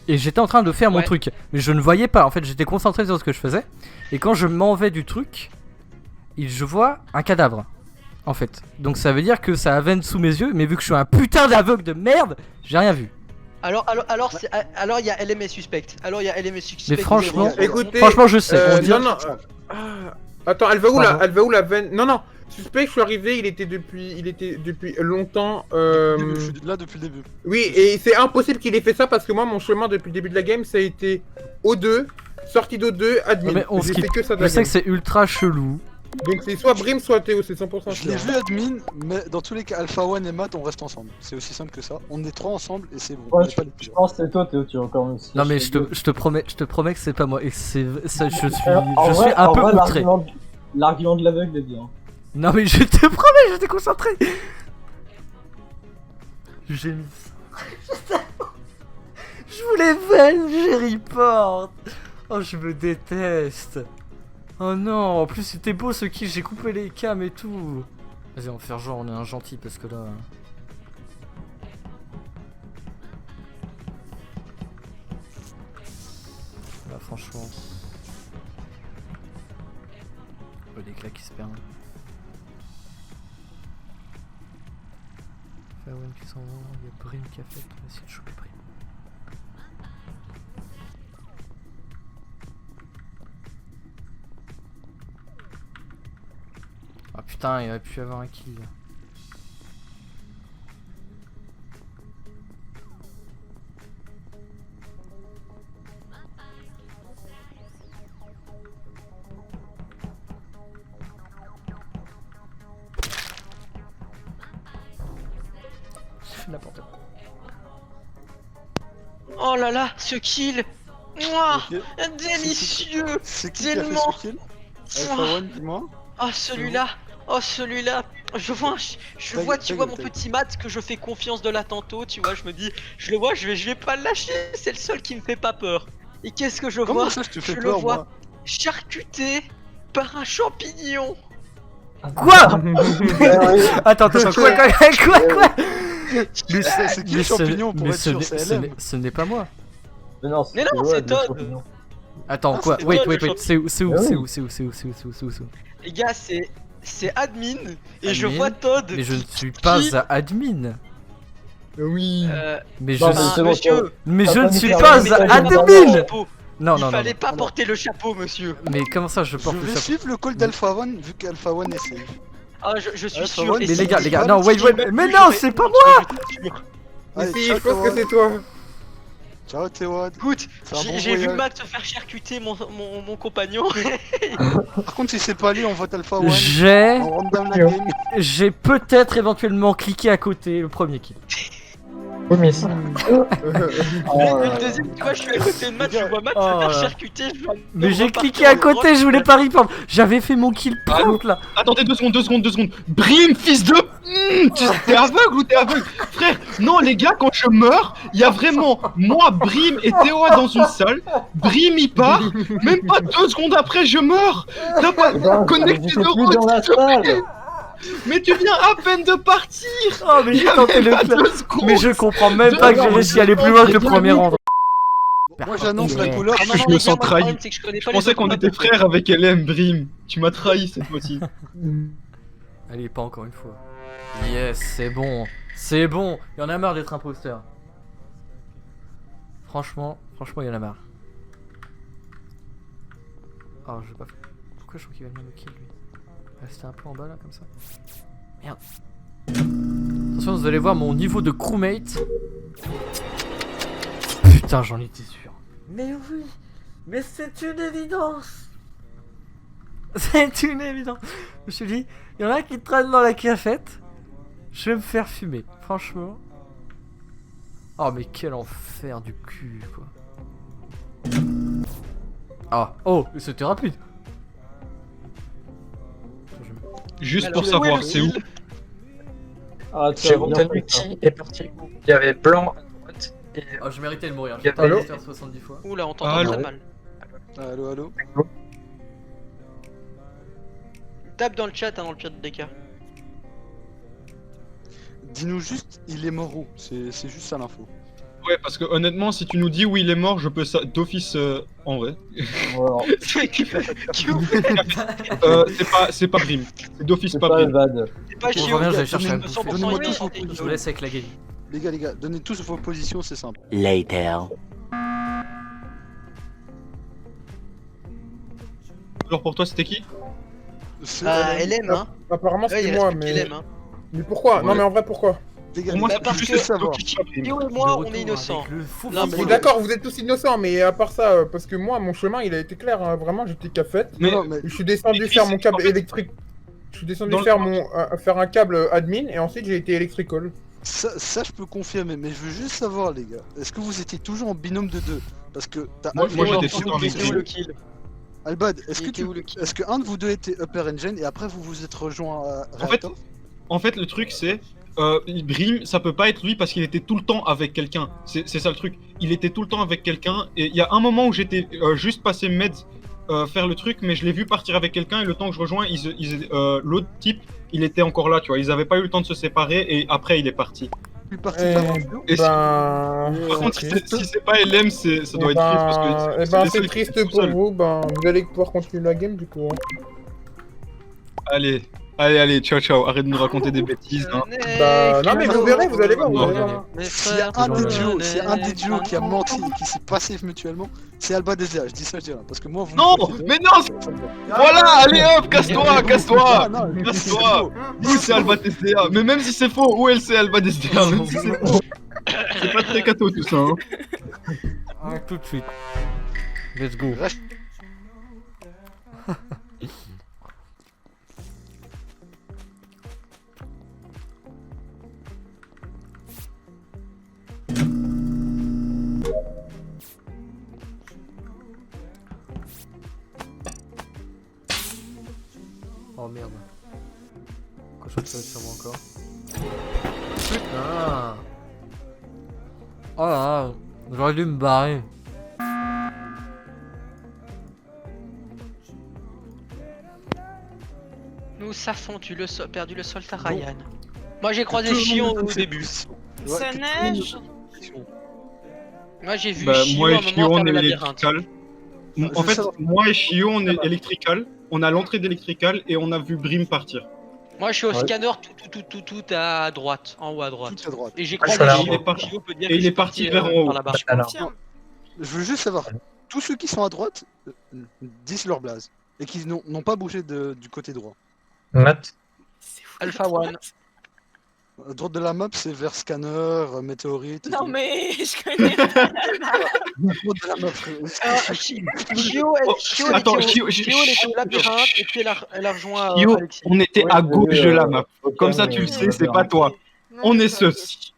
Et j'étais en train de faire mon Ouais. truc, mais je ne voyais pas. En fait, j'étais concentré sur ce que je faisais. Et quand je m'en vais du truc, je vois un cadavre. En fait. Donc ça veut dire que ça a vente sous mes yeux, mais vu que je suis un putain d'aveugle de merde, j'ai rien vu. alors il y a LM et suspect. Alors il y a LM et suspect. Mais franchement- Écoutez, Franchement, je sais. euh, on dit- non, non. Attends, elle va où Pardon. elle va où la veine? Non, non. Suspect, je suis arrivé, il était depuis longtemps. Je suis là depuis le début. Oui, et c'est impossible qu'il ait fait ça parce que moi, mon chemin depuis le début de la game, ça a été O2, sortie d'O2, admin. Non, mais on J'ai skip. fait que ça de Je la sais game. que c'est ultra chelou. Donc c'est soit Brim, soit Théo, c'est 100% Je l'ai sûr. vu admin, mais dans tous les cas, Alpha One et Matt, on reste ensemble. C'est aussi simple que ça. On est 3 ensemble et c'est bon. Ouais, On est pas les Je pires. pense que c'est toi, Théo, tu es encore aussi. Non mais je te promets que c'est pas moi et que c'est ça, je suis En vrai, un peu outré. L'argument de l'aveugle est bien. Non mais je te promets, j'étais concentré. J'ai mis. Je voulais van, j'ai report. Oh je me déteste. Oh non, en plus c'était beau ce kill, j'ai coupé les cams et tout. Vas-y on va faire genre on est un gentil parce que là. Là franchement. Oh, les claques qui se perdent. Fawen qui s'en va, il y a Brim qui a fait, on va essayer de choper Brim. Ah putain, il aurait pu y avoir un kill. N'importe quoi. Oh là là, ce kill. Mouah, Ok. délicieux. C'est qui qui a fait Tellement. ce kill Alpha One, dis-moi. Oh celui-là. Oh celui-là. Je vois, Ta vois, gueule, tu ta vois gueule, mon ta gueule. petit mat que je fais confiance de là tantôt, tu vois, je me dis, je le vois, je vais pas le lâcher, c'est le seul qui me fait pas peur. Et qu'est-ce que je Comment vois? ça, je te fais Je le peur, vois moi charcuté par un champignon. Quoi? Attends, quoi? C'est qui le champignon pour mais être sûr, c'est LM. ce n'est pas moi. Mais non, Mais non, Théo, c'est le Todd. champignon. Attends, Ah, quoi? c'est Wait, toi, le c'est où? C'est où? Ah oui. C'est où? Les gars, c'est admin et je Admin, vois Todd. Mais je ne suis pas qui- à admin. Oui. Mais Non, je mais suis... c'est bon, monsieur. Mais T'as je pas ne mis suis faire pas un message à dans le admin. Chapeau. Non, Il non, non. fallait pas non. porter le chapeau, monsieur. Mais comment ça, je Je porte le vais chapeau? suivre le call d'Alpha One vu qu'Alpha One est safe. Ah, je suis Alpha sûr. One, et Mais si les gars, tu les gars, dis non, pas, wait, si wait, je mais m'abuse, non, j'aurais c'est pas honte, moi. je suis sûr. Allez, Si, ciao, je pense que Théo. c'est toi. Ciao Théo. Écoute, C'est un bon j'ai vu voyage. Matt se faire charcuter mon compagnon. Par contre, si c'est pas lui, on vote Alpha One. J'ai... On random la game. J'ai peut-être éventuellement cliqué à côté le premier kill. Oui, mais ça. Le deuxième, tu vois, je suis à côté de Matt, je vois Matt se Oh faire là. charcuter. je vois- Mais on j'ai repart cliqué sur à le côté, droit. je voulais pas répondre. J'avais fait mon kill prompt là. Attendez 2 secondes. Brim, fils de... T'es aveugle ou t'es aveugle? Frère, non les gars, quand je meurs, il y a vraiment moi, Brim et Théo dans une salle. Brim il part, même pas 2 secondes après je meurs. T'as pas connecté J'étais de plus dans la salle. Mais tu viens à peine de partir. Oh mais Il y j'ai a tenté même le pas clap. 2 secondes. Mais je comprends même Deux pas que j'ai secondes. réussi à aller plus loin que le premier rang. Moi, j'annonce la couleur. Ah non, Je non, me les sens gars, moi, le trahi. problème, c'est que je connais Je pas pensais les qu'on autres était maps. frères avec LM, Brim. Tu m'as trahi cette fois-ci. Allez, pas encore une fois. Yes, c'est bon. C'est bon. Il y en a marre d'être imposteur. Franchement, il y en a marre. Oh, je vais pas. Pourquoi je trouve qu'il va venir me kill lui? Rester un peu en bas là comme ça. Merde. Attention, vous allez voir mon niveau de crewmate. Putain, j'en étais sûr. Mais oui, mais c'est une évidence. C'est une évidence. Je me suis dit, il y en a qui traînent dans la cafette. Je vais me faire fumer, franchement. Oh mais quel enfer du cul quoi. Ah, oh, c'était rapide. Juste Alors, pour savoir, où est le c'est où? kill? Ah, tu J'ai as bien entendu fait ça. qui est parti où il y avait blanc à droite et Oh, je méritais de mourir. Y a J'ai pas pas l'eau. faire 70 fois. Oula, on t'entend Allô. très mal. Allo. Tape dans le chat, hein, dans le pire des cas. Dis-nous juste, il est mort où? C'est juste ça l'info. Ouais, parce que honnêtement, si tu nous dis où il est mort, je peux ça d'office en vrai. Voilà. C'est pas Brim. C'est d'office C'est pas pas Brim. le VAD. C'est pas Bon, chiant, je reviens, gars, j'allais chercher donnez-moi un 100% Donnez-moi une tous santé. Je vous laisse avec la game. Les gars, donnez tous vos positions, c'est simple. Alors pour toi, c'était qui? LM, hein. Apparemment, Ouais, c'était il moi, reste plus mais. qu'LM, hein. Mais pourquoi? Ouais. Non, mais en vrai, pourquoi? Les gars, Pour moi, les c'est gars, juste je veux savoir. Théo et moi, on est innocents. Le fou Non, fou mais Oui, d'accord, vous êtes tous innocents, mais à part ça, parce que moi, mon chemin, il a été clair, hein, vraiment, j'étais qu'à fait. Mais Non, mais Je suis descendu Mais faire Chris, mon câble en fait, électrique. Je suis descendu dans le- faire un câble admin, et ensuite j'ai été electrical. ça, je peux confirmer, mais je veux juste savoir, les gars. Est-ce que vous étiez toujours en binôme de 2? Parce que t'as Moi, Alpha j'étais One, tout le temps avec C'était où lui. le kill? Albad, est-ce Il que était où, le kill? est-ce que un de vous deux était Upper Engine et après vous vous êtes rejoint à En fait, Reactor? le truc, c'est. Brim, ça peut pas être lui parce qu'il était tout le temps avec quelqu'un. C'est ça le truc. Il était tout le temps avec quelqu'un. Et il y a un moment où j'étais juste passé meds faire le truc, mais je l'ai vu partir avec quelqu'un. Et le temps que je rejoins, l'autre type, il était encore là, tu vois. Ils avaient pas eu le temps de se séparer. Et après, il est parti. Je suis parti Et par Théo. Et ben... Par contre, ok. si c'est pas LM, ça doit être triste parce que. Eh ben, laissé c'est triste tout pour seul. vous, ben, vous allez pouvoir continuer la game, du coup. Hein. Allez, ciao. Arrête de nous raconter des bêtises. Hein. Bah, non, mais vous verrez, vous allez voir, vous Non. allez voir. S'il y a un des duos qui a menti et qui s'est passé mutuellement, c'est Alba DZA. Je dis ça, je dis rien. Parce que moi, vous. Non, mais non, voilà, allez hop, casse-toi. Ah, non, Casse-toi. Où c'est Alba TSDA? Mais même si c'est faux, où elle c'est Alba TSDA? Même si c'est faux. C'est pas très cato tout ça. Hein. Ah, tout de suite. Let's go. Oh merde. Quoi ça peut être sur moi encore? Putain. Oh là là, j'aurais dû me barrer. Nous savons, perdu le sol, à Ryan. Moi j'ai croisé Chion au début. Ça neige. Moi j'ai vu Bah, Chion moi à et un Chio, moment faire on le est labyrinthe. électrical. En fait, moi et Chio, on est électrical. On a l'entrée d'électrical et on a vu Brim partir. Moi je suis au Ouais. scanner tout à droite, en haut à droite. Tout à droite. Et j'ai Ah, je croisé suis Chion. là, il est parti. Chion peut dire Et que il je est suis parti vers en haut. par là-bas. Je confirme. Je veux juste savoir, tous ceux qui sont à droite disent leur blase et qui n'ont pas bougé du côté droit. Matt. C'est fou. Alpha One. À droite de la map, c'est vers scanner, météorite. et Non tout. mais je connais. À droite de la map, frère. Chion, Attends, Chion Chio, elle était au labyrinthe et puis elle a rejoint Chio, Alexis. on était Ouais, à j'ai gauche vu, de la map. aucun, Comme ça, tu le sais, c'est pas toi. On est sus.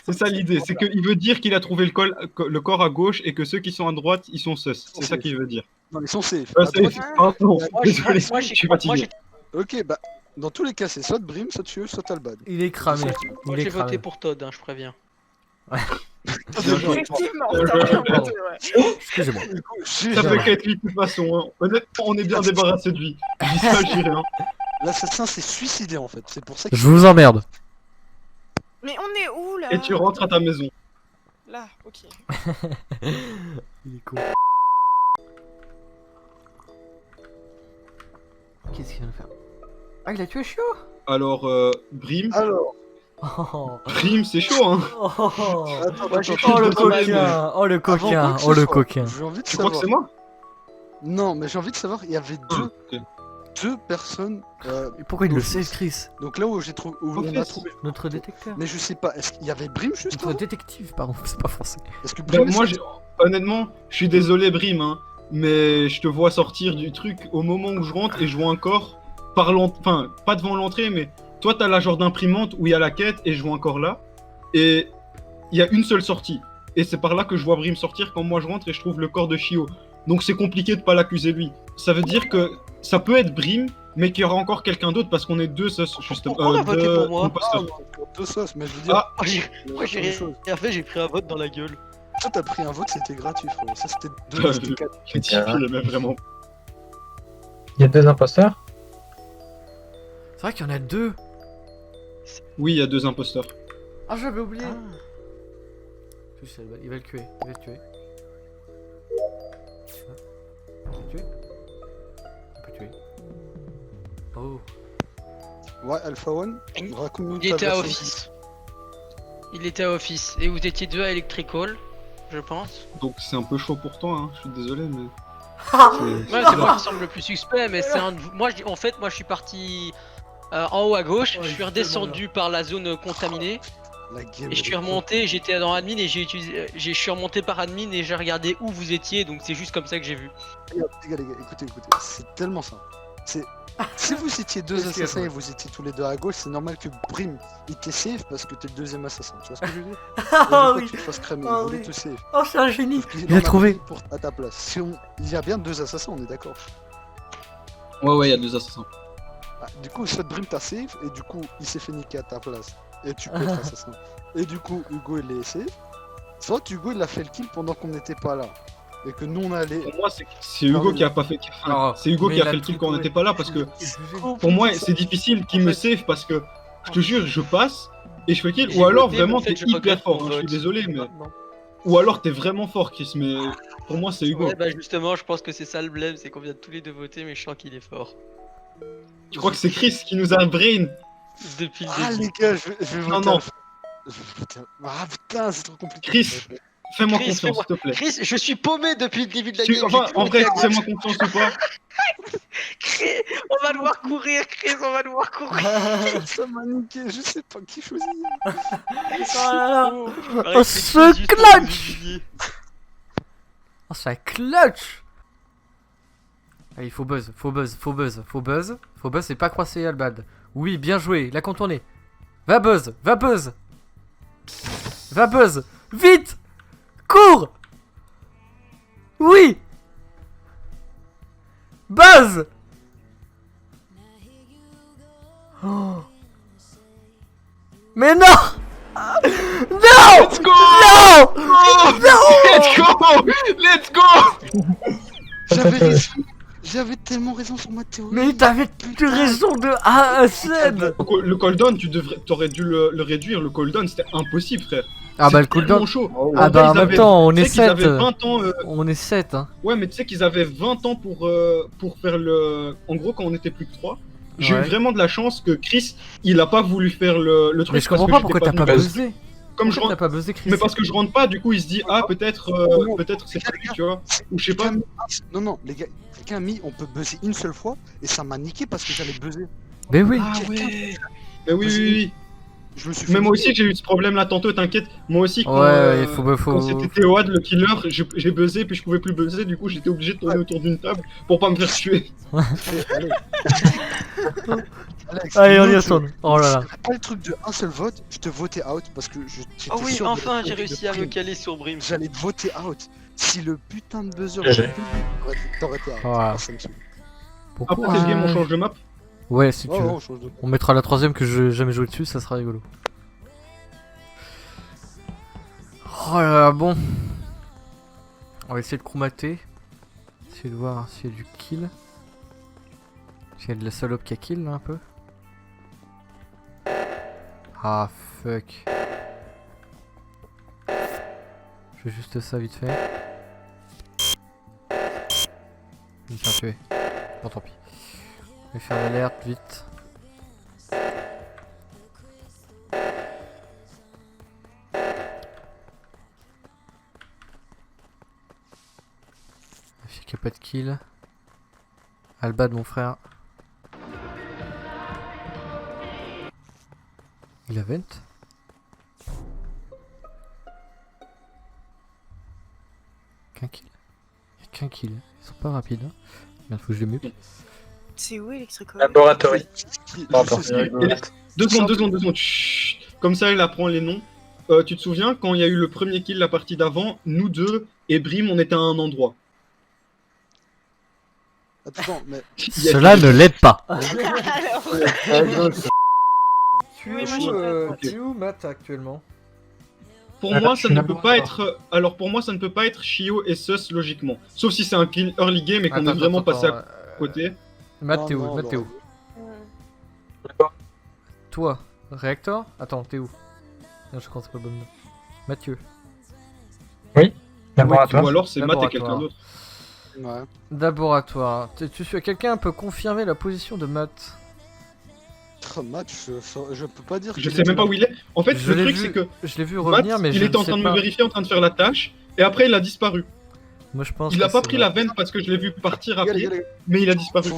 C'est ça l'idée, c'est qu'il veut dire qu'il a trouvé le corps à gauche et que ceux qui sont à droite, ils sont sus. C'est ça qu'il veut dire. Non, ils sont safe. Ouais, À droite, pardon, Moi, désolé, moi, je suis fatigué. Ok, bah, dans tous les cas, c'est soit Brim, soit Chieux, soit Albad. Il est cramé. Moi Il est j'ai voté cramé. pour Todd, hein, je préviens. Effectivement. Pardon. Excusez-moi. Ça peut qu'être lui de toute façon. Hein. Honnêtement, on est bien débarrassé de lui. Je dis ça, je dis rien. L'assassin s'est suicidé en fait, c'est pour ça que. Je vous emmerde. Mais on est où là? Et tu rentres à ta maison. Là, ok. Il est con. Qu'est-ce qu'il vient de faire? Ah, il a tué Chiot. Alors, Brim. Alors, Oh, Brim, c'est chaud, hein. oh, attends, Ouais, j'ai oh le désolé, coquin. Oh le Avant coquin. quoi que Oh ce le soit, coquin. J'ai envie de Tu crois que savoir. c'est moi Non, mais j'ai envie de savoir, il y avait Ok. deux personnes. Et pourquoi il le sait, Chris? Donc là où j'ai trouvé, où on a Office. trouvé. Notre détecteur. Mais je sais pas, est-ce qu'il y avait Brim juste Notre avant détective, pardon, c'est pas français. Est-ce que Bah, Brim moi, est honnêtement, je suis désolé, Brim, hein, mais je te vois sortir du truc au moment où je rentre et je vois un corps enfin, pas devant l'entrée, mais toi, t'as la genre d'imprimante où il y a la quête et je vois un corps là, et il y a une seule sortie. Et c'est par là que je vois Brim sortir quand moi je rentre et je trouve le corps de Chio. Donc c'est compliqué de pas l'accuser lui. Ça veut dire que ça peut être Brim, mais qu'il y aura encore quelqu'un d'autre parce qu'on est deux, justement. Pourquoi on a voté pour moi imposteurs. deux sauces, mais je veux dire. Ah, Moi j'ai rien fait, j'ai pris un vote dans la gueule. Toi t'as pris un vote, c'était gratuit, frérot. Ça c'était Ah, deux, c'était quatre. j'ai dit, mais vraiment. Il y a deux imposteurs. C'est vrai qu'il y en a deux. Oui, il y a deux imposteurs. Ah, j'avais oublié. Il va le tuer. Il va le tuer. Il va le tuer. Il peut tuer. Oh. Ouais, Alpha One, Il raconte-nous il ta était à version. Office. Il était à Office. Et vous étiez deux à Electrical, je pense. Donc c'est un peu chaud pour toi, hein. Je suis désolé, mais. Ouais, c'est moi qui semble le plus suspect, mais c'est un de vous. Moi, en fait, moi je suis parti en haut à gauche, je suis redescendu par la zone contaminée. La game, Et je suis remonté, j'étais dans admin et je suis remonté par admin et j'ai regardé où vous étiez, donc c'est juste comme ça que j'ai vu. Les gars, écoutez, c'est tellement simple. Si vous étiez deux assassins et vous étiez tous les deux à gauche, c'est normal que Brim il t'est safe parce que t'es le deuxième assassin. Tu vois ce que je veux dire? Ah Il veut pas que tu te fasses cramer, il voulait te safe. Oh, c'est un génie. Sauf qu'il Il a en a trouvé. pris à ta place. Il y a bien deux assassins, on est d'accord. Ouais, il y a 2 assassins. Ah, du coup, soit Brim t'a safe et du coup il s'est fait niquer à ta place. Et tu peux être assassin. Et du coup, Hugo il est safe. Soit Hugo il a fait le kill pendant qu'on n'était pas là. Et que nous on allait. Pour moi, c'est Hugo qui a pas fait. Alors, C'est Hugo mais qui a il a fait le kill tout quand on trouvé. n'était pas là parce que pour moi, c'est difficile qu'il me save parce que je te jure, je passe et je fais kill. J'ai Ou alors voté, mais vraiment en fait, t'es je hyper regrette fort. mon Hein, je suis vote. désolé, mais. Ou alors t'es vraiment fort, Chris. Mais pour moi, c'est Hugo. Ouais, bah justement, je pense que c'est ça le blême, c'est qu'on vient tous les deux voter, mais je sens qu'il est fort. Tu crois que c'est Chris qui nous a un brain? Depuis le Ah début. les gars, je vais Non, voter. non. Ah putain, c'est trop compliqué. Chris, fais-moi Chris, confiance, fais-moi- s'il te plaît. Chris, je suis paumé depuis le début de la game. Enfin, j'ai en tout vrai, voté à fais-moi gauche. confiance ou pas? Chris, on va devoir courir, Chris, on va devoir courir. Ça m'a niqué, je sais pas qui choisir. Oh, Pareil, ce c'est juste pour clutch. vous humilier. Oh, c'est un clutch. Allez, faut buzz, faut buzz, faut buzz, faut buzz. Faut buzz et pas croiser Albad. Oui, bien joué, la contournée. Va buzz, va buzz. Va buzz. Vite. Cours. Oui. Buzz. Oh. Mais non. Non. Let's go! Non. Let's go! Let's go! J'avais raison. J'avais tellement raison sur ma théorie. Mais t'avais raison de A à Z. Le cooldown, t'aurais dû le réduire. Le cooldown, c'était impossible, frère. Ah bah le C'est cooldown. tellement chaud. Ah bah en Ils même avaient- temps on tu est sais qu'ils 7. avaient 20 ans. On est 7 hein. Ouais, mais tu sais qu'ils avaient 20 ans pour faire le. En gros, quand on était plus que 3, j'ai eu Ouais. vraiment de la chance que Chris, il a pas voulu faire le truc. Mais je parce comprends que pas j'étais pourquoi t'as pas venu. buzzé. Comme je Pourquoi rentre. t'as pas buzzé Chris. Mais parce que je rentre pas, du coup, il se dit, ah, peut-être c'est pas lui, tu vois. Ou je sais pas. Non, les gars, quelqu'un a mis on peut buzzer une seule fois et ça m'a niqué parce que j'allais buzzer. Mais oui. Ah ouais. Mais oui, oui, oui. Je me suis fait Mais moi niquer. aussi, j'ai eu ce problème-là tantôt, t'inquiète. Moi aussi, quand, Ouais, il faut. quand c'était Théoad, le killer, j'ai buzzé, puis je pouvais plus buzzer, du coup, j'étais obligé de tourner autour d'une table pour pas me faire tuer. Allez. Alex, Allez on y dis-nous retourne. que Oh là là. si t'avais pas le truc de un seul vote, je te votais out parce que j'étais Oh oui, sûr de enfin, la j'ai théorie réussi de à me Brim. caler sur Brim. J'allais te voter out. Si le putain de buzzer GG. t'aurais été out. Voilà. Ah, ça me saoule. Pourquoi Après cette game, on change de map. Ouais si tu Ouais, veux. on change de. On mettra la troisième que je n'ai jamais joué dessus, ça sera rigolo. Oh là là, bon. On va essayer de chromater. Essayer de voir s'il y a du kill. S'il y a de la salope qui a kill là un peu. Ah fuck. Je fais juste ça vite fait. Je vais me faire tuer. Bon tant pis. Je vais faire l'alerte vite. Vérifier qu'il n'y a pas de kill. Albad mon frère. Il a vent. Qu'un kill. Il y a qu'un kill. Ils sont pas rapides. Hein. Merde, faut que je les mute. C'est où Electrical Laboratory. Pardon. Deux secondes. Chut. Comme ça, il apprend les noms. Tu te souviens, quand il y a eu le premier kill la partie d'avant, nous deux et Brim, on était à un endroit. Attends, mais. Cela ne l'aide pas. Alors, Tu Oui, es moi, où, je- Ok. Matt actuellement? Pour Ah, moi, je ça suis ne peut d'accord. pas être. Alors pour moi, ça ne peut pas être Shio et Sus logiquement. Sauf si c'est un kill early game et qu'on est vraiment passé à côté. Matt, t'es où? Non, Matt, t'es où? Toi, réacteur? Attends, t'es où? Non, je crois que c'est pas le bon nom. Mathieu. Laboratoire. Ou alors c'est Matt et Laboratoire. quelqu'un d'autre. Ouais. Laboratoire. Quelqu'un peut confirmer la position de Matt? Match, je peux pas dire. Je qu'il sais était même pas là. où il est. En fait, Je le l'ai truc vu- c'est que Je l'ai vu Matt, revenir, mais il je était en ne sais train de pas. me vérifier, en train de faire la tâche, et après il a disparu. Moi je pense Il que a pas c'est pris vrai. la veine parce que je l'ai vu partir à Les gars, pied, les gars, mais il a disparu.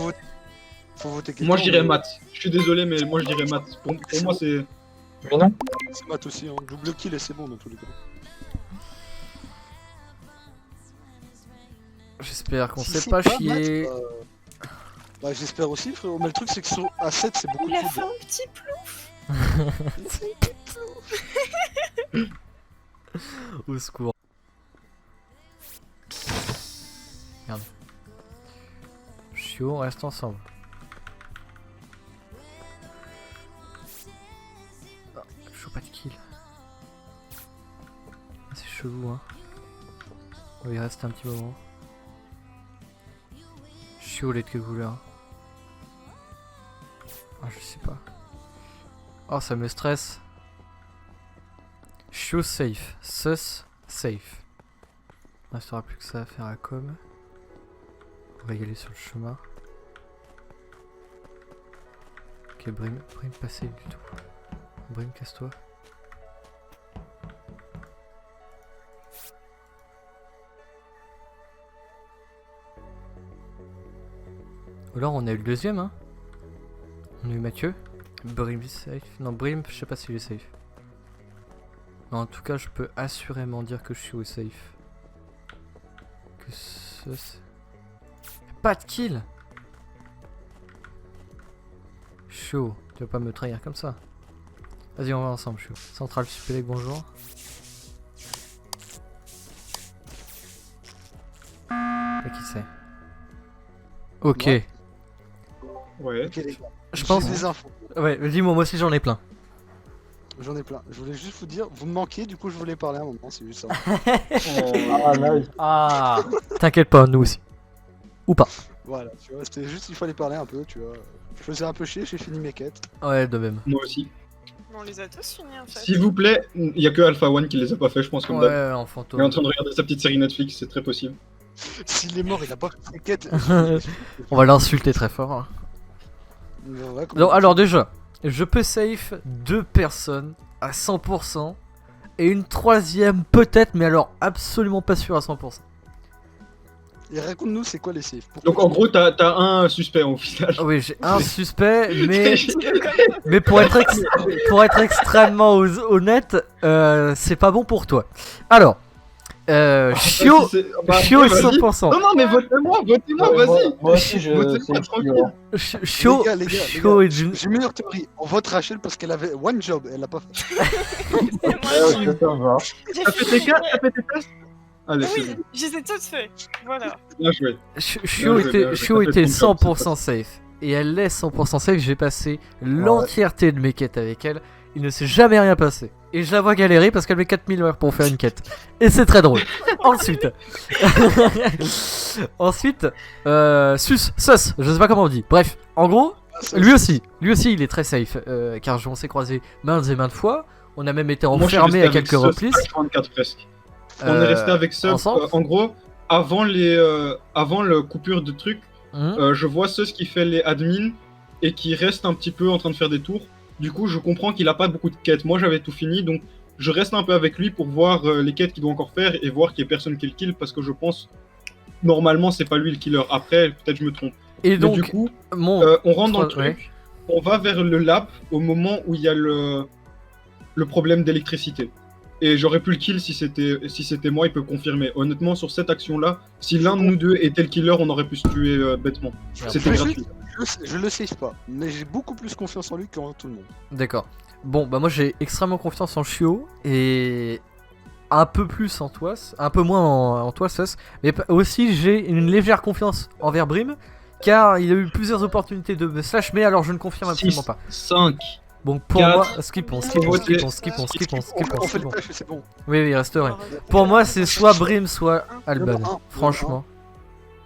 faut voter quelqu'un. Moi je dirais mais- Matt. Je suis désolé, mais moi je dirais Matt. Pour moi c'est. Mais non. C'est Matt aussi, hein. Double kill et c'est bon dans tous les cas. J'espère qu'on Si s'est c'est pas Matt, chier. bah j'espère aussi frérot, mais le truc c'est que sur A7 c'est beaucoup Il a plus fait dur. un petit plouf. Au secours. Merde. Chiot, on reste ensemble. Ah, je pas de kill. Ah, c'est chelou, hein. On va y rester un petit moment. Chiot, les de quelle couleur? Ah, je sais pas. Oh, ça me stresse. Show safe. Sus safe. Il ne restera plus que ça à faire à com. On va y aller sur le chemin. Ok, Brim passez du tout. Brim, casse-toi. Ou alors on a eu le deuxième, hein. On a eu Mathieu. Brim safe. Non, Brim, je sais pas s'il est safe. Mais en tout cas, je peux assurément dire que je suis au safe. Que ce... Pas de kill. Chaud, tu vas pas me trahir comme ça. Vas-y, on va ensemble, chaud. Central Supélec, bonjour. Et qui c'est? Ok. Ouais. Ouais. Ok les gars, Je pense... j'ai des infos. Ouais, dis-moi, moi aussi j'en ai plein. J'en ai plein. Je voulais juste vous dire, vous me manquez, du coup je voulais parler un moment, c'est juste ça. Ah, nice. Ah. T'inquiète pas, nous aussi. Ou pas. Voilà, tu vois, c'était juste il fallait parler un peu, tu vois. Je faisais un peu chier, j'ai fini mes quêtes. Ouais, de même. Moi aussi. On les a tous finis en fait. S'il vous plaît, il y a que Alpha One qui les a pas fait, je pense, comme d'hab. Ouais, en Il est en fantôme. train de regarder sa petite série Netflix, c'est très possible. S'il est mort, il a pas fait ses quêtes. On va l'insulter très fort. Hein. Ouais, Donc, alors déjà, je peux safe 2 personnes à 100% et une troisième peut-être, mais alors absolument pas sûr à 100%. Et raconte-nous c'est quoi les saves. Donc en gros, t'as un suspect au final. Ah oui, j'ai un suspect, mais pour être extrêmement honnête, c'est pas bon pour toi. Alors, Chio, Si c'est- bah, Chio après, vas-y. 100%. Non, non, mais votez-moi, vas-y. Moi aussi, je Votez-moi sais tranquille. Chio, Les gars, les Chio gars, est d'une... j'ai une meilleure théorie. On vote Rachel parce qu'elle avait one job, elle l'a pas fait. Et moi, Ouais, ça va. j'ai T'as fait tes fini. cas, t'as fait tes tests. Allez, c'est Oui, je les ai toutes fait. Voilà. bien joué. Chio Bien joué, bien était joué. T'as fait ton job, 100% safe. Et elle est 100% safe, j'ai passé l'entièreté de mes quêtes avec elle. Il ne s'est jamais rien passé. Et je la vois galérer parce qu'elle met 4000 heures pour faire une quête. Et c'est très drôle. Ensuite... Ensuite... Sus, je sais pas comment on dit. Bref, en gros, lui aussi il est très safe. Car on s'est croisés maintes et maintes fois. On a même été Moi, je suis enfermés à resté avec quelques Sus reprises. H24 presque. On est resté avec Sus. ensemble En gros, avant le coupure de trucs, je vois Sus qui fait les admins et qui reste un petit peu en train de faire des tours. Du coup, je comprends qu'il a pas beaucoup de quêtes. Moi, j'avais tout fini, donc je reste un peu avec lui pour voir les quêtes qu'il doit encore faire et voir qu'il y ait personne qui le kill parce que je pense normalement c'est pas lui le killer. Après, peut-être je me trompe. Et Mais donc, du coup, mon... on rentre dans le Ouais. truc. On va vers le lab au moment où il y a le problème d'électricité. Et j'aurais pu le kill si c'était moi, il peut confirmer. Honnêtement, sur cette action-là, si l'un de nous deux était le killer, on aurait pu se tuer bêtement. C'était Je- gratuit. Je le save pas, mais j'ai beaucoup plus confiance en lui qu'en tout le monde. D'accord. Bon, bah moi j'ai extrêmement confiance en Chio et un peu plus en toi, un peu moins en toi, Sus. Mais aussi j'ai une légère confiance envers Brim, car il a eu plusieurs opportunités de me slash, mais alors je ne confirme absolument 6, pas. 5. Bon, pour 4, moi, skip. On fait le Bon. tâche et c'est bon. Oui, il reste rien. Pour moi, c'est soit Brim, soit Alban. Un. Franchement.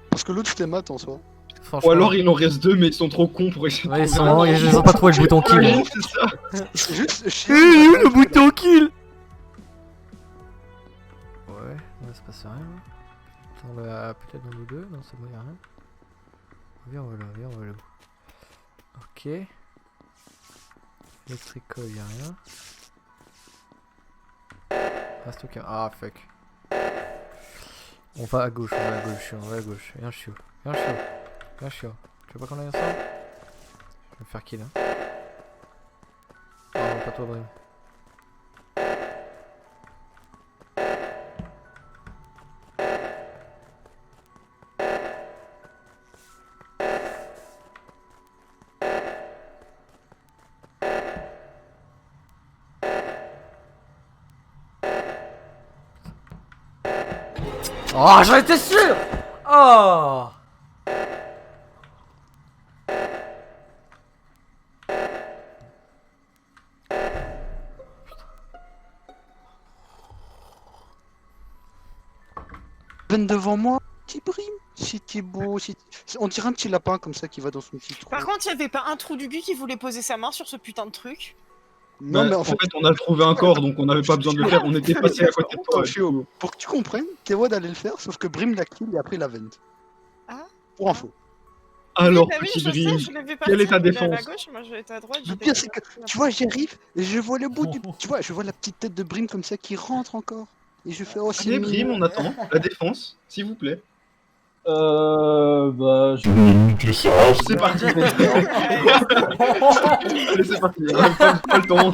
Parce que l'autre c'était Matt en soi. Franchement. Ou alors il en reste 2, mais ils sont trop cons pour essayer de Ouais, ils trouver. ont pas trouvé le bouton kill. Oui, hein. c'est ça. C'est juste Eh, chier. il est où le bouton kill? Ouais, ça se passe rien. On va peut-être dans nous deux. Non, c'est bon, y'a rien. Viens, on va là. Ok. Electrical, y'a rien. Reste au cas. Ah, fuck. On va à gauche, on va à gauche, on va à gauche. Viens chiot, viens chiot, viens chiot. Tu veux pas qu'on aille ensemble? Je vais me faire kill, hein. Oh non, pas toi, Brim. Oh, j'en étais sûr! Oh! Viens devant moi, petit Brim. Si t'es beau, si on dirait un petit lapin comme ça qui va dans son petit trou. Par contre, il y avait pas un trou du cul qui voulait poser sa main sur ce putain de truc. Non, mais en fait, on a trouvé un corps, donc on n'avait pas besoin de le faire. On était passé à côté de toi. Chio, pour que tu comprennes, Tewad allait le faire, sauf que Brim l'a kill et après il a vent. Ah. Pour info. Alors, Oui, bah oui, petit je sais, Brim, je l'avais pas quelle est dit, ta il était à défense? gauche, moi je vais être à droite. Le j'étais pire, pas- c'est que, tu vois, j'arrive et je vois le bout du. Tu vois, je vois la petite tête de Brim comme ça qui rentre encore. Et je fais, oh, c'est Allez, mignon. Brim, on attend. La défense, s'il vous plaît. Bah, je... C'est parti. Allez, c'est parti. Pas le temps.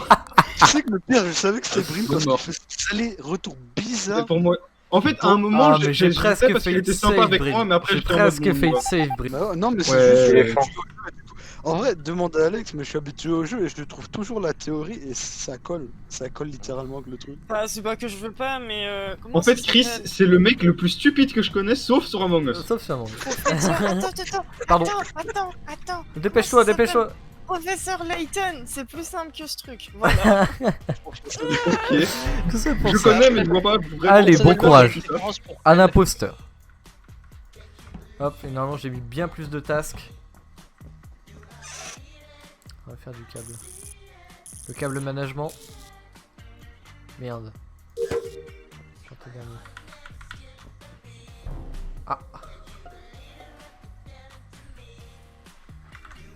Tu sais que le pire, je savais que c'était Brim parce mort. qu'il fait cet aller-retour bizarre. C'est pour moi. En fait, à un moment, Ah, mais j'ai presque parce fait qu'il une était sympa save, avec moi, Brim. mais après, J'ai j'étais en mode, presque bon, fait une bah. save, Brim. Bah ouais, non, mais c'est Ouais. juste. En vrai, demande à Alex, mais je suis habitué au jeu et je trouve toujours la théorie et ça colle. Ça colle littéralement avec le truc. Bah, c'est pas que je veux pas, mais. Comment En fait, ça Chris, s'appelle c'est le mec le plus stupide que je connaisse, sauf sur Among Us. Sauf sur moi. Attends, Pardon. attends. Dépêche-toi, Comment ça dépêche-toi. Professeur Layton, c'est plus simple que ce truc. Voilà. Ok. Tout ça pour Je ça. connais, mais je vois pas vraiment. Allez, bon courage. Je pense pour- Un imposteur. Hop, et normalement j'ai mis bien plus de tasks. On va faire du câble. Le câble management. Merde. Chanter dernier. Ah.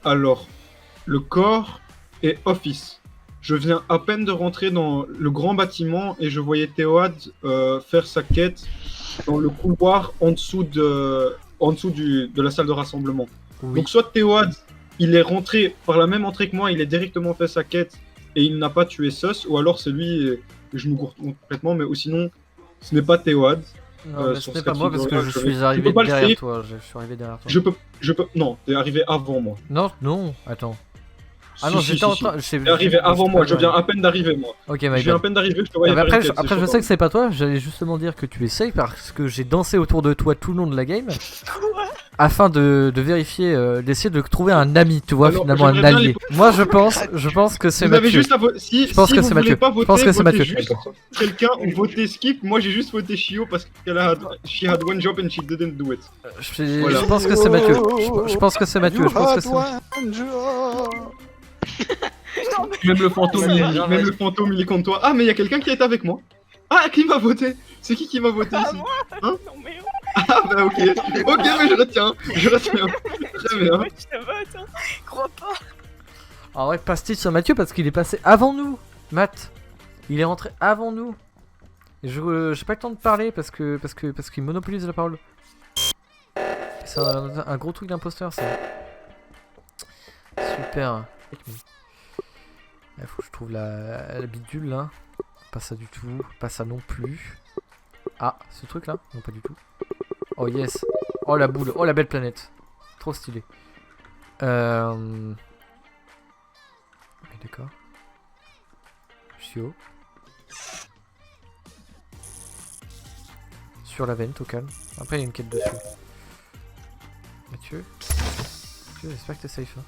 Alors, le corps est office. Je viens à peine de rentrer dans le grand bâtiment et je voyais Théoad faire sa quête dans le couloir en dessous de la salle de rassemblement. Oui. Donc soit Théoad, il est rentré par la même entrée que moi, il a directement fait sa quête et il n'a pas tué Sus, ou alors c'est lui, et je me gourre complètement, mais ou sinon, ce n'est pas Théoad. Non, mais ce sur n'est cette pas moi parce que figure-là, je je suis arrivé peux pas le derrière safe. toi. Je suis arrivé derrière toi. Je peux, non, t'es arrivé avant moi. Non, non, attends. Ah Si, non, si, j'étais si, en si. train. T'es arrivé avant moi, je viens à peine d'arriver moi. Ok, Je my viens à bad. peine d'arriver, je te voyais Ah, mais faire après, une quête, après c'est je sûr. sais que c'est pas toi, j'allais justement dire que tu es safe parce que j'ai dansé autour de toi tout le long de la game afin de vérifier, d'essayer de trouver un ami, tu vois, Alors, finalement un j'aimerais bien allié. Moi je pense que c'est Vous avez Mathieu. juste à voter. Si, Je pense si que vous c'est voulez Mathieu. pas Je voter, pense que c'est votez Mathieu. juste quelqu'un ou votez skip. Moi j'ai juste voté Shio parce qu'elle a she had one job and she didn't do it. Voilà. Je pense que c'est Mathieu. Je pense que c'est Mathieu. Je pense que c'est. Même le fantôme, C'est il, grave. même le fantôme, il est contre toi. Ah mais il y a quelqu'un qui est avec moi. Ah qui m'a voté? C'est qui m'a voté Ah, ici? moi Hein? Non, mais Ah bah ok, ok mais je retiens. Très bien. ouais, je te vote, hein. Crois pas. En vrai, pastiche sur Mathieu parce qu'il est passé avant nous. Matt, il est rentré avant nous. Et j'ai pas le temps de parler parce qu'il monopolise la parole. C'est un gros truc d'imposteur ça. Super. Il faut que je trouve la bidule là. Pas ça du tout, pas ça non plus. Ah, ce truc là? Non, pas du tout. Oh yes. Oh la boule, oh la belle planète. Trop stylé. D'accord. Chio. Sur la vente au calme. Après il y a une quête dessus. Mathieu. Mathieu, j'espère que t'es safe. Hein.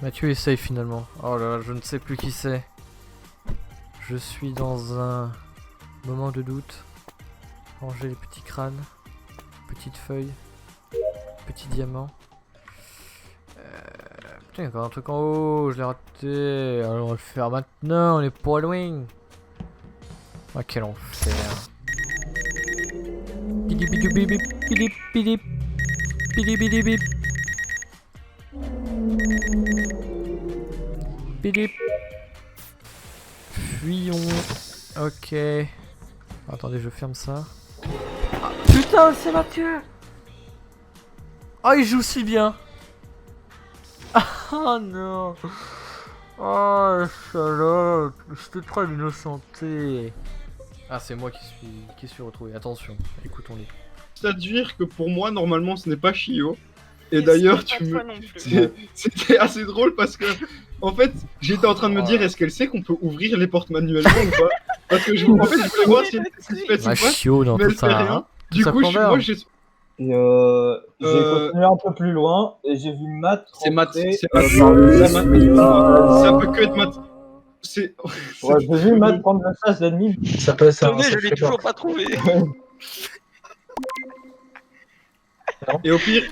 Mathieu est safe finalement. Oh là là, je ne sais plus qui c'est. Je suis dans un moment de doute. Ranger les petits crânes. Petite feuille. Petit diamant. Putain, il y a encore un truc en haut, je l'ai raté. Alors on va le faire maintenant, on est pas loin. Ah quel enfer. Bidi bidi bidi bidi bidi bidi bidi bidi. bidip. Fuyons. Ok. Attendez, je ferme ça. Ah, putain, c'est Mathieu. Oh, il joue si bien. Oh non. Oh, Charlotte. J'étais très innocenté. Ah, c'est moi qui suis retrouvé. Attention, écoutons-les. C'est-à-dire que pour moi, normalement, ce n'est pas Chio. Et d'ailleurs, c'était assez drôle parce que, en fait, j'étais en train de me dire, est-ce qu'elle sait qu'on peut ouvrir les portes manuellement ou pas? Parce que je voulais voir si elle était suspecte ou pas. Chio dans mais tout elle fait ça. rien. Hein. Du coup, moi, j'ai. Et j'ai continué un peu plus loin et j'ai vu Matt. C'est Matt. C'est par Matt. Ça peut que être Matt. C'est. Ouais, j'ai vu Matt prendre le sas d'ennemi. Ça peut être. Attendez, je l'ai toujours pas trouvé. Et au pire,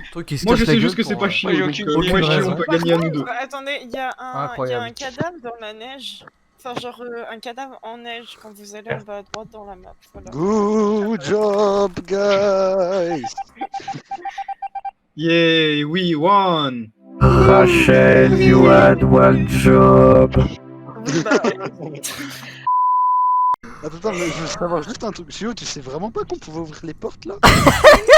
moi je sais juste que c'est pas Chio. Moi et Chio, on peut gagner à nous deux. Attendez, il y a un cadavre dans la neige. Enfin, genre un cadavre en neige quand vous allez en bas à droite dans la map. Voilà. Good job, guys! Yay, we won! Rachel, you had one job. Attends, mais je veux savoir juste un truc. Chio, tu sais vraiment pas qu'on pouvait ouvrir les portes là?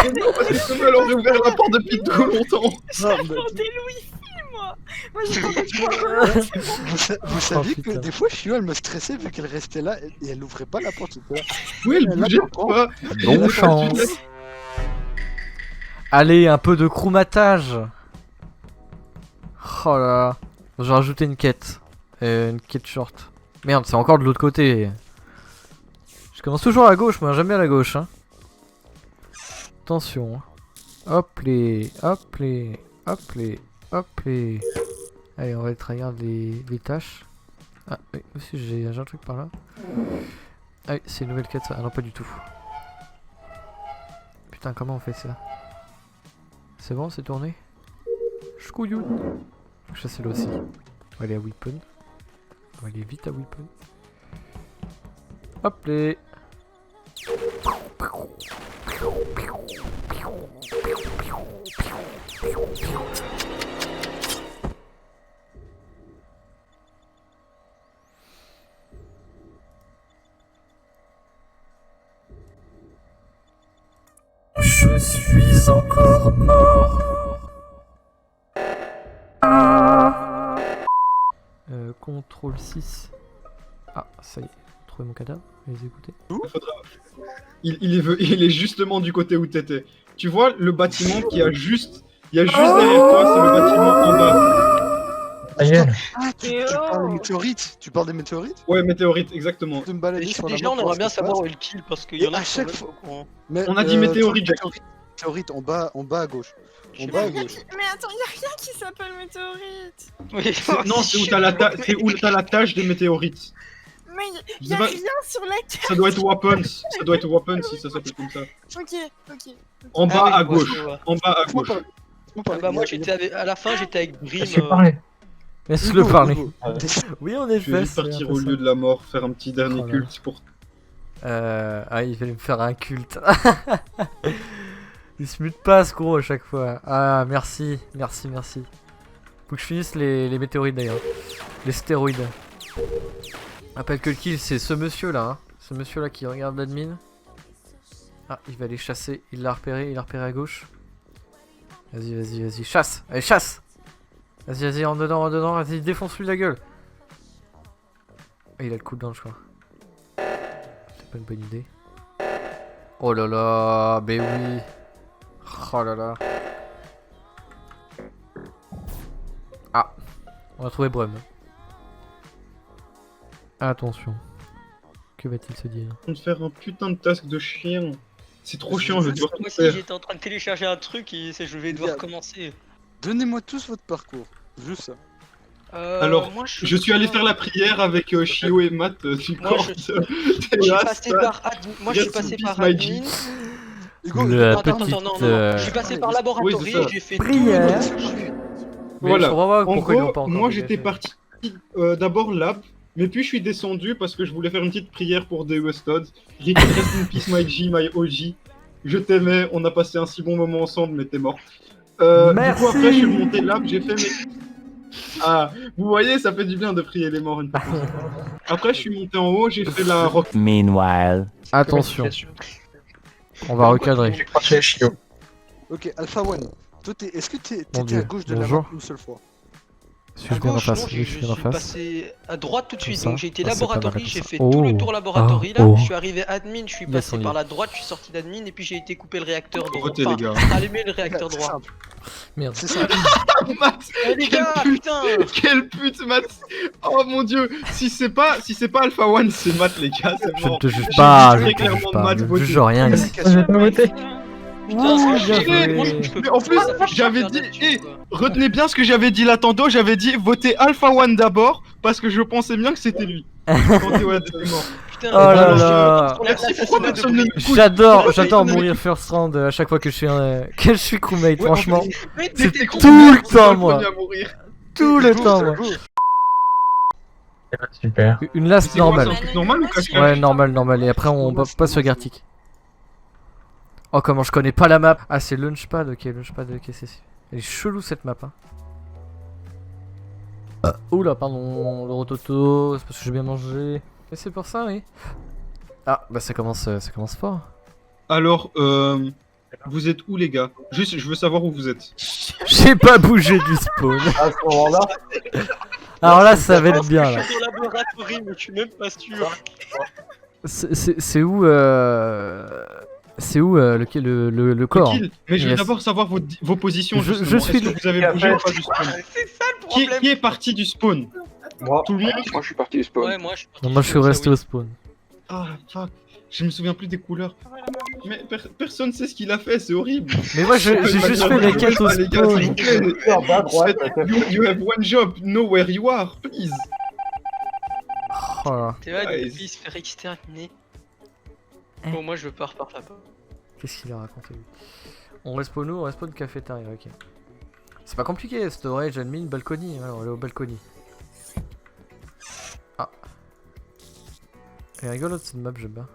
Non, parce que comme elle aurait ouvert la porte depuis trop longtemps! Non, mais... Des Louis, moi! Moi, Vous saviez que des fois, Chio, elle me stressait vu qu'elle restait là et elle ouvrait pas la porte. Oui, elle bougeait pas! Bonne chance! Allez, un peu de chromatage! Oh là là! Je vais rajouter une quête. Une quête short. Merde, c'est encore de l'autre côté. Je commence toujours à gauche, moi, j'aime bien la gauche. Hein. Attention. Hop les, hop les, hop les, hop les. Allez, on va tryhard les tâches. Ah oui, aussi j'ai un truc par là. Ah oui, c'est une nouvelle quête ça. Ah non, pas du tout. Putain, comment on fait ça? C'est bon, c'est tourné? Ch'kouyoun. Faut chasser là aussi. On va aller à Weapon. On va aller vite à Weapon. Hop les. Je suis encore mort. Ah. Contrôle 6. Ah, ça y est. Trouver mon cadavre. Les écouter. Il est justement du côté où t'étais. Tu vois le bâtiment qui a juste. Il y a juste derrière toi, c'est le bâtiment en bas. Ah, tu parles des météorites? Tu parles des météorites? Ouais, météorites, exactement. De me balader sur la Déjà, on aimerait bien savoir où est le kill parce qu'il y en a à chaque qui sont fois. même pas au courant. Mais, On a dit météorite, Jack. Météorite en bas à gauche. En bas à gauche. Mais attends, y'a rien qui s'appelle météorite! Oui, Non, c'est où t'as la tâche des météorites. Mais Je y'a sais pas. rien sur la carte! Ça doit être Weapons. Ça doit être Weapons si ça s'appelle comme ça. Ok. En bas Ah oui, à je vois, gauche. je vois. En bas à gauche. Ah bah moi j'étais à la fin j'étais avec Brim. Laisse-le parler. Laisse-le parler. Oui, on est Je vais fait. juste partir au lieu de la mort, faire un petit dernier Oh là. culte pour. Ah, il fallait me faire un culte. Il se mute pas ce gros à chaque fois. Ah, merci. Faut que je finisse les météorites d'ailleurs. Les stéroïdes. Rappelle que le kill c'est ce monsieur là. Hein. Ce monsieur là qui regarde l'admin. Ah, il va aller chasser. Il l'a repéré à gauche. Vas-y, chasse. Allez, chasse. Vas-y, en dedans, vas-y, défonce-lui la gueule. Ah, il a le cooldown, je crois. C'est pas une bonne idée. Oh là là, mais oui. Oh là là. Ah, on a trouvé Brum. Attention. Que va-t-il se dire? De faire un putain de task de chien. C'est trop chiant, je vais devoir tout Moi aussi faire. j'étais en train de télécharger un truc et je vais devoir commencer. Donnez-moi tous votre parcours. Juste ça. Alors, moi, je suis allé faire la prière avec Chio et Matt du Moi, corps. Moi je suis passé par my admin. Hugo, La Attends, petite, non. Je suis passé par laboratoire Oui, c'est ça. j'ai fait Prière. tout. Mais Voilà. je comprends pas En pourquoi ils l'ont gros, pas encore moi dégagé. j'étais parti d'abord lab, mais puis je suis descendu parce que je voulais faire une petite prière pour Deus Todd. Rest in peace, my G, my OG. Je t'aimais, on a passé un si bon moment ensemble, mais t'es mort. Du Merci. coup, après, je suis remonté lab, j'ai fait mes. Ah, vous voyez, ça fait du bien de prier les morts une fois. Après, je suis monté en haut, j'ai fait la rock. Meanwhile. Attention, on va recadrer. Ok, Alpha One. Toi, est-ce que Mon t'étais Dieu, à gauche de la bonjour. map une seule fois? Suis-je À bien en gauche, face? non, Oui, je suis bien en face. passé à droite tout de suite. ça. Donc j'ai été Ah, c'est pas mal laboratory, comme j'ai ça. fait tout le Oh. tour laboratory Ah, là. oh. Je suis arrivé admin, je suis Yes, passé on y par est. la droite, je suis sorti d'admin et puis j'ai été couper le réacteur droit. Votez, Enfin, les gars. allumer le réacteur C'est droit. simple. Merde. C'est simple. Matt, Eh les gars, Quelle pute. putain quelle pute, Matt. Oh mon dieu, si c'est pas Alpha One, c'est Matt, les gars, c'est Je ne mort. te juge J'ai pas, dit je très ne te juge clairement pas, Matt je ne voter. juge rien ici. Communication. Pas voté. Putain, Ouh, c'est bien chier, joué. franchement, je peux Mais en pas, plus, ça fait chier j'avais de faire dit, là-dessus, quoi. retenez bien ce que j'avais dit là tantôt, j'avais dit votez Alpha One d'abord, parce que je pensais bien que c'était lui. Quand Théo était mort. Putain, Oh là vraiment, là. Merci, pourquoi personne ne m'écoute? J'adore Personne ne mourir first round à chaque fois que je suis que je suis crewmate, Ouais, franchement. Mais C'est t'étais tout con. le temps, moi. premier à mourir. Tout le temps, moi. Super. Une last C'est quoi, normale. c'est un truc normal ou cache-cache? Ouais, normal. Et après, on passe sur Gartic. Oh, comment je connais pas la map. Ah, c'est Launchpad, ok, c'est. Elle est chelou cette map, hein. Oula, pardon, le rototo, c'est parce que j'ai bien mangé. Et c'est pour ça, oui. Ah, bah ça commence fort. Alors, vous êtes où les gars? Juste, je veux savoir où vous êtes. J'ai pas bougé du spawn. À ce moment-là, Alors là, ça va être bien, là. Je suis dans le laboratory, mais je suis même pas sûr. C'est où, le corps? Tranquille, mais je veux Yes. d'abord savoir vos positions. Je justement. suis Est-ce que vous avez bougé ou pas du spawn? C'est ça le problème. Qui est parti du spawn? moi, Tout le monde? Moi, je suis parti du spawn. Ouais, moi je suis parti Non, moi je suis sur ça, resté oui. au spawn. Ah, fuck. Je me souviens plus des couleurs. Mais personne sait ce qu'il a fait, c'est horrible. Mais moi j'ai juste fait les quêtes au Les gars, s'il vous spawn. plaît. en bas à droite, You have one job, know where you are, please. Oh là. T'es là, Ouais, il se fait exterminer. Eh. Bon, moi je veux pas repartir là-bas. Qu'est-ce qu'il a raconté lui? On respawn où? On respawn cafétéria, ok. C'est pas compliqué, storage, admin, balcony. Ouais, on va aller au balcony. Ah. Elle est rigolote cette map, j'aime bien.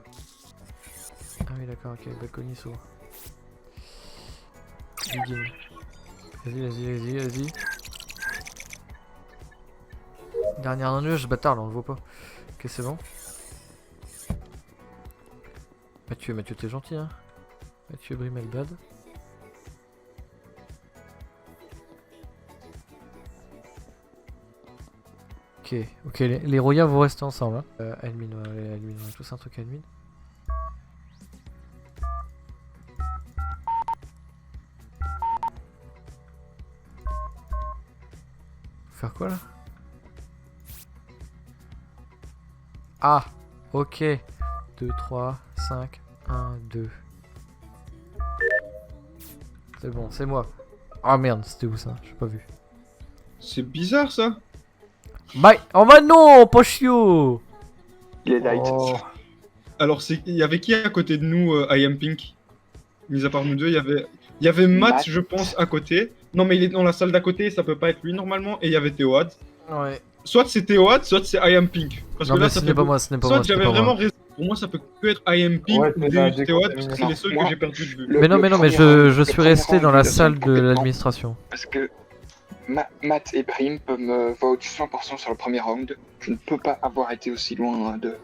Ah oui, d'accord, ok, balcony s'ouvre. Begin. Vas-y. Dernière nuage, bâtard là, on le voit pas. Ok, c'est bon. Mathieu, t'es gentil, hein. Mathieu Brimelbad. Ok, les Roya vont rester ensemble. Hein. Admin, ouais, on a tous un truc admin. Faire quoi là? Ah, ok. 2, 3, 5, 1, 2. C'est bon, c'est moi. Ah merde, c'était où ça? J'ai pas vu. C'est bizarre ça. Bye! Oh bah non, pas chiot! Il est light. Alors, il y avait qui à côté de nous, I am Pink? Mis à part nous deux, il y avait Matt, Matt. je pense, à côté. Non, mais il est dans la salle d'à côté, ça peut pas être lui normalement. Et il y avait Théoad. Ouais. Soit c'est Théoad, soit c'est I am Pink. Parce Non que mais là, ce ça n'est fait pas beaucoup. moi, ce n'est pas Soit moi, ce n'est j'avais pas vraiment moi. raison. Pour moi, ça peut que être I am Pink Ouais, ou c'est la Théoad, parce que c'est les seuls que Moi- j'ai perdu de vue. Mais non, mais premier je round- suis le premier resté round dans la nous salle assume de complètement, l'administration. Parce que Matt et Brim peuvent me vote 100% sur le premier round. Je ne peux pas avoir été aussi loin de...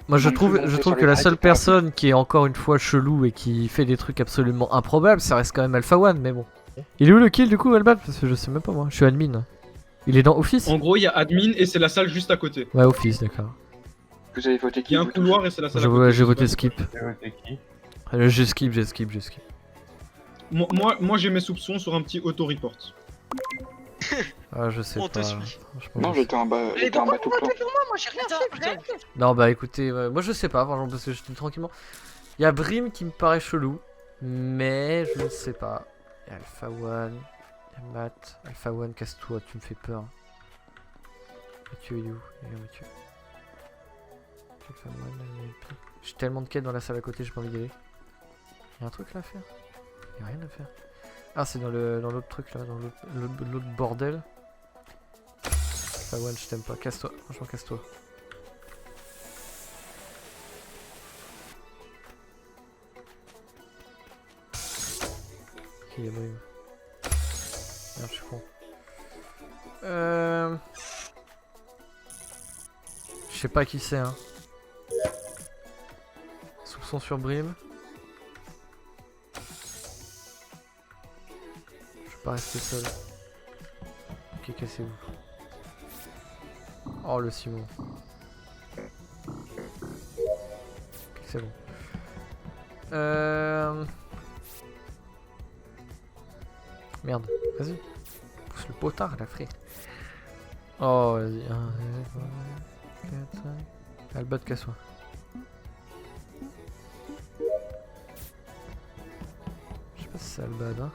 Moi je Donc, trouve je vais que monter la sur seule les personne qui est encore une fois chelou et qui fait des trucs absolument improbables, ça reste quand même Alpha One, mais bon. Il est où le kill du coup, Albat? Parce que je sais même pas moi, je suis admin. Il est dans Office? En gros, il y a admin et c'est la salle juste à côté. Ouais, Office, d'accord. Vous avez voté Il qui y a un vous couloir et c'est la salle à côté. J'ai je sais voté pas. skip. J'ai skip. Moi j'ai mes soupçons sur un petit auto-report. Ah, je sais On pas. te suit. Franchement, Non, je sais j'étais en bas, Mais j'étais en bas tout le temps. moi j'ai rien fait, putain. Non bah écoutez, moi je sais pas, franchement, parce que je dis tranquillement. Il y a Brim qui me paraît chelou, mais je ne sais pas. Il y a Alpha One, il y a Matt. Alpha One, casse-toi, tu me fais peur. Mathieu, il est où? Il est là, Mathieu. Alpha One, MVP. J'ai tellement de quêtes dans la salle à côté, j'ai pas envie d'y aller. Il y a un truc là à faire? Il y a rien à faire. Ah, c'est dans l'autre truc là, dans l'autre bordel. Alpha One, je t'aime pas, casse-toi, franchement, casse-toi. Ok, il y a Brim. Merde, je suis con. Je sais pas qui c'est, hein. Soupçon sur Brim. Je vais pas rester seul. Ok, cassez-vous. Oh, le Simon. Ok, c'est bon. Merde, vas-y. Pousse le potard là, frère. Oh, vas-y. 1, 2, 3, 4, 5. Albot, casse-toi. Je sais pas si c'est Albad, hein.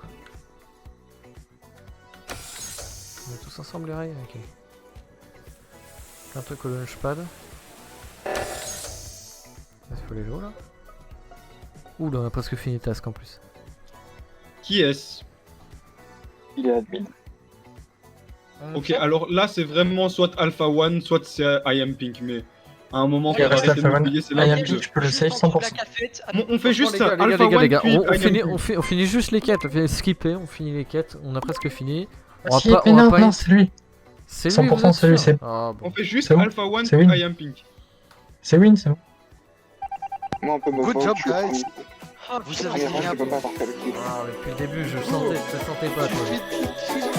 On est tous ensemble les rails, ok. Un truc au launchpad. Il faut les lots là. Ouh là, on a presque fini task en plus. Qui est-ce? Il est admin. Ok, alors là c'est vraiment soit Alpha One, soit c'est I am Pink, mais à un moment, Ok, faut reste arrêter de Alpha One. m'oublier, c'est I là am où je- Pink, je peux le save 100%. On fait juste ça, les Alpha One, puis on I am finit, Pink. on finit juste les quêtes, on fait skipper, on finit les quêtes, on a presque fini. On Si, va mais on va non, pas non, y- c'est lui. C'est lui, 100% vous êtes c'est lui, sûr c'est Ah, bon. On fait juste C'est bon, Alpha One, c'est puis win. I am Pink. C'est win, c'est bon. Moi, on peut me Good vote, job, je suis au guys. premier- Oh, Vous putain, avez premier dit round, rien. je peux pas avoir fait le kill. Ah, mais depuis le début, je le sentais pas toi. Il suffit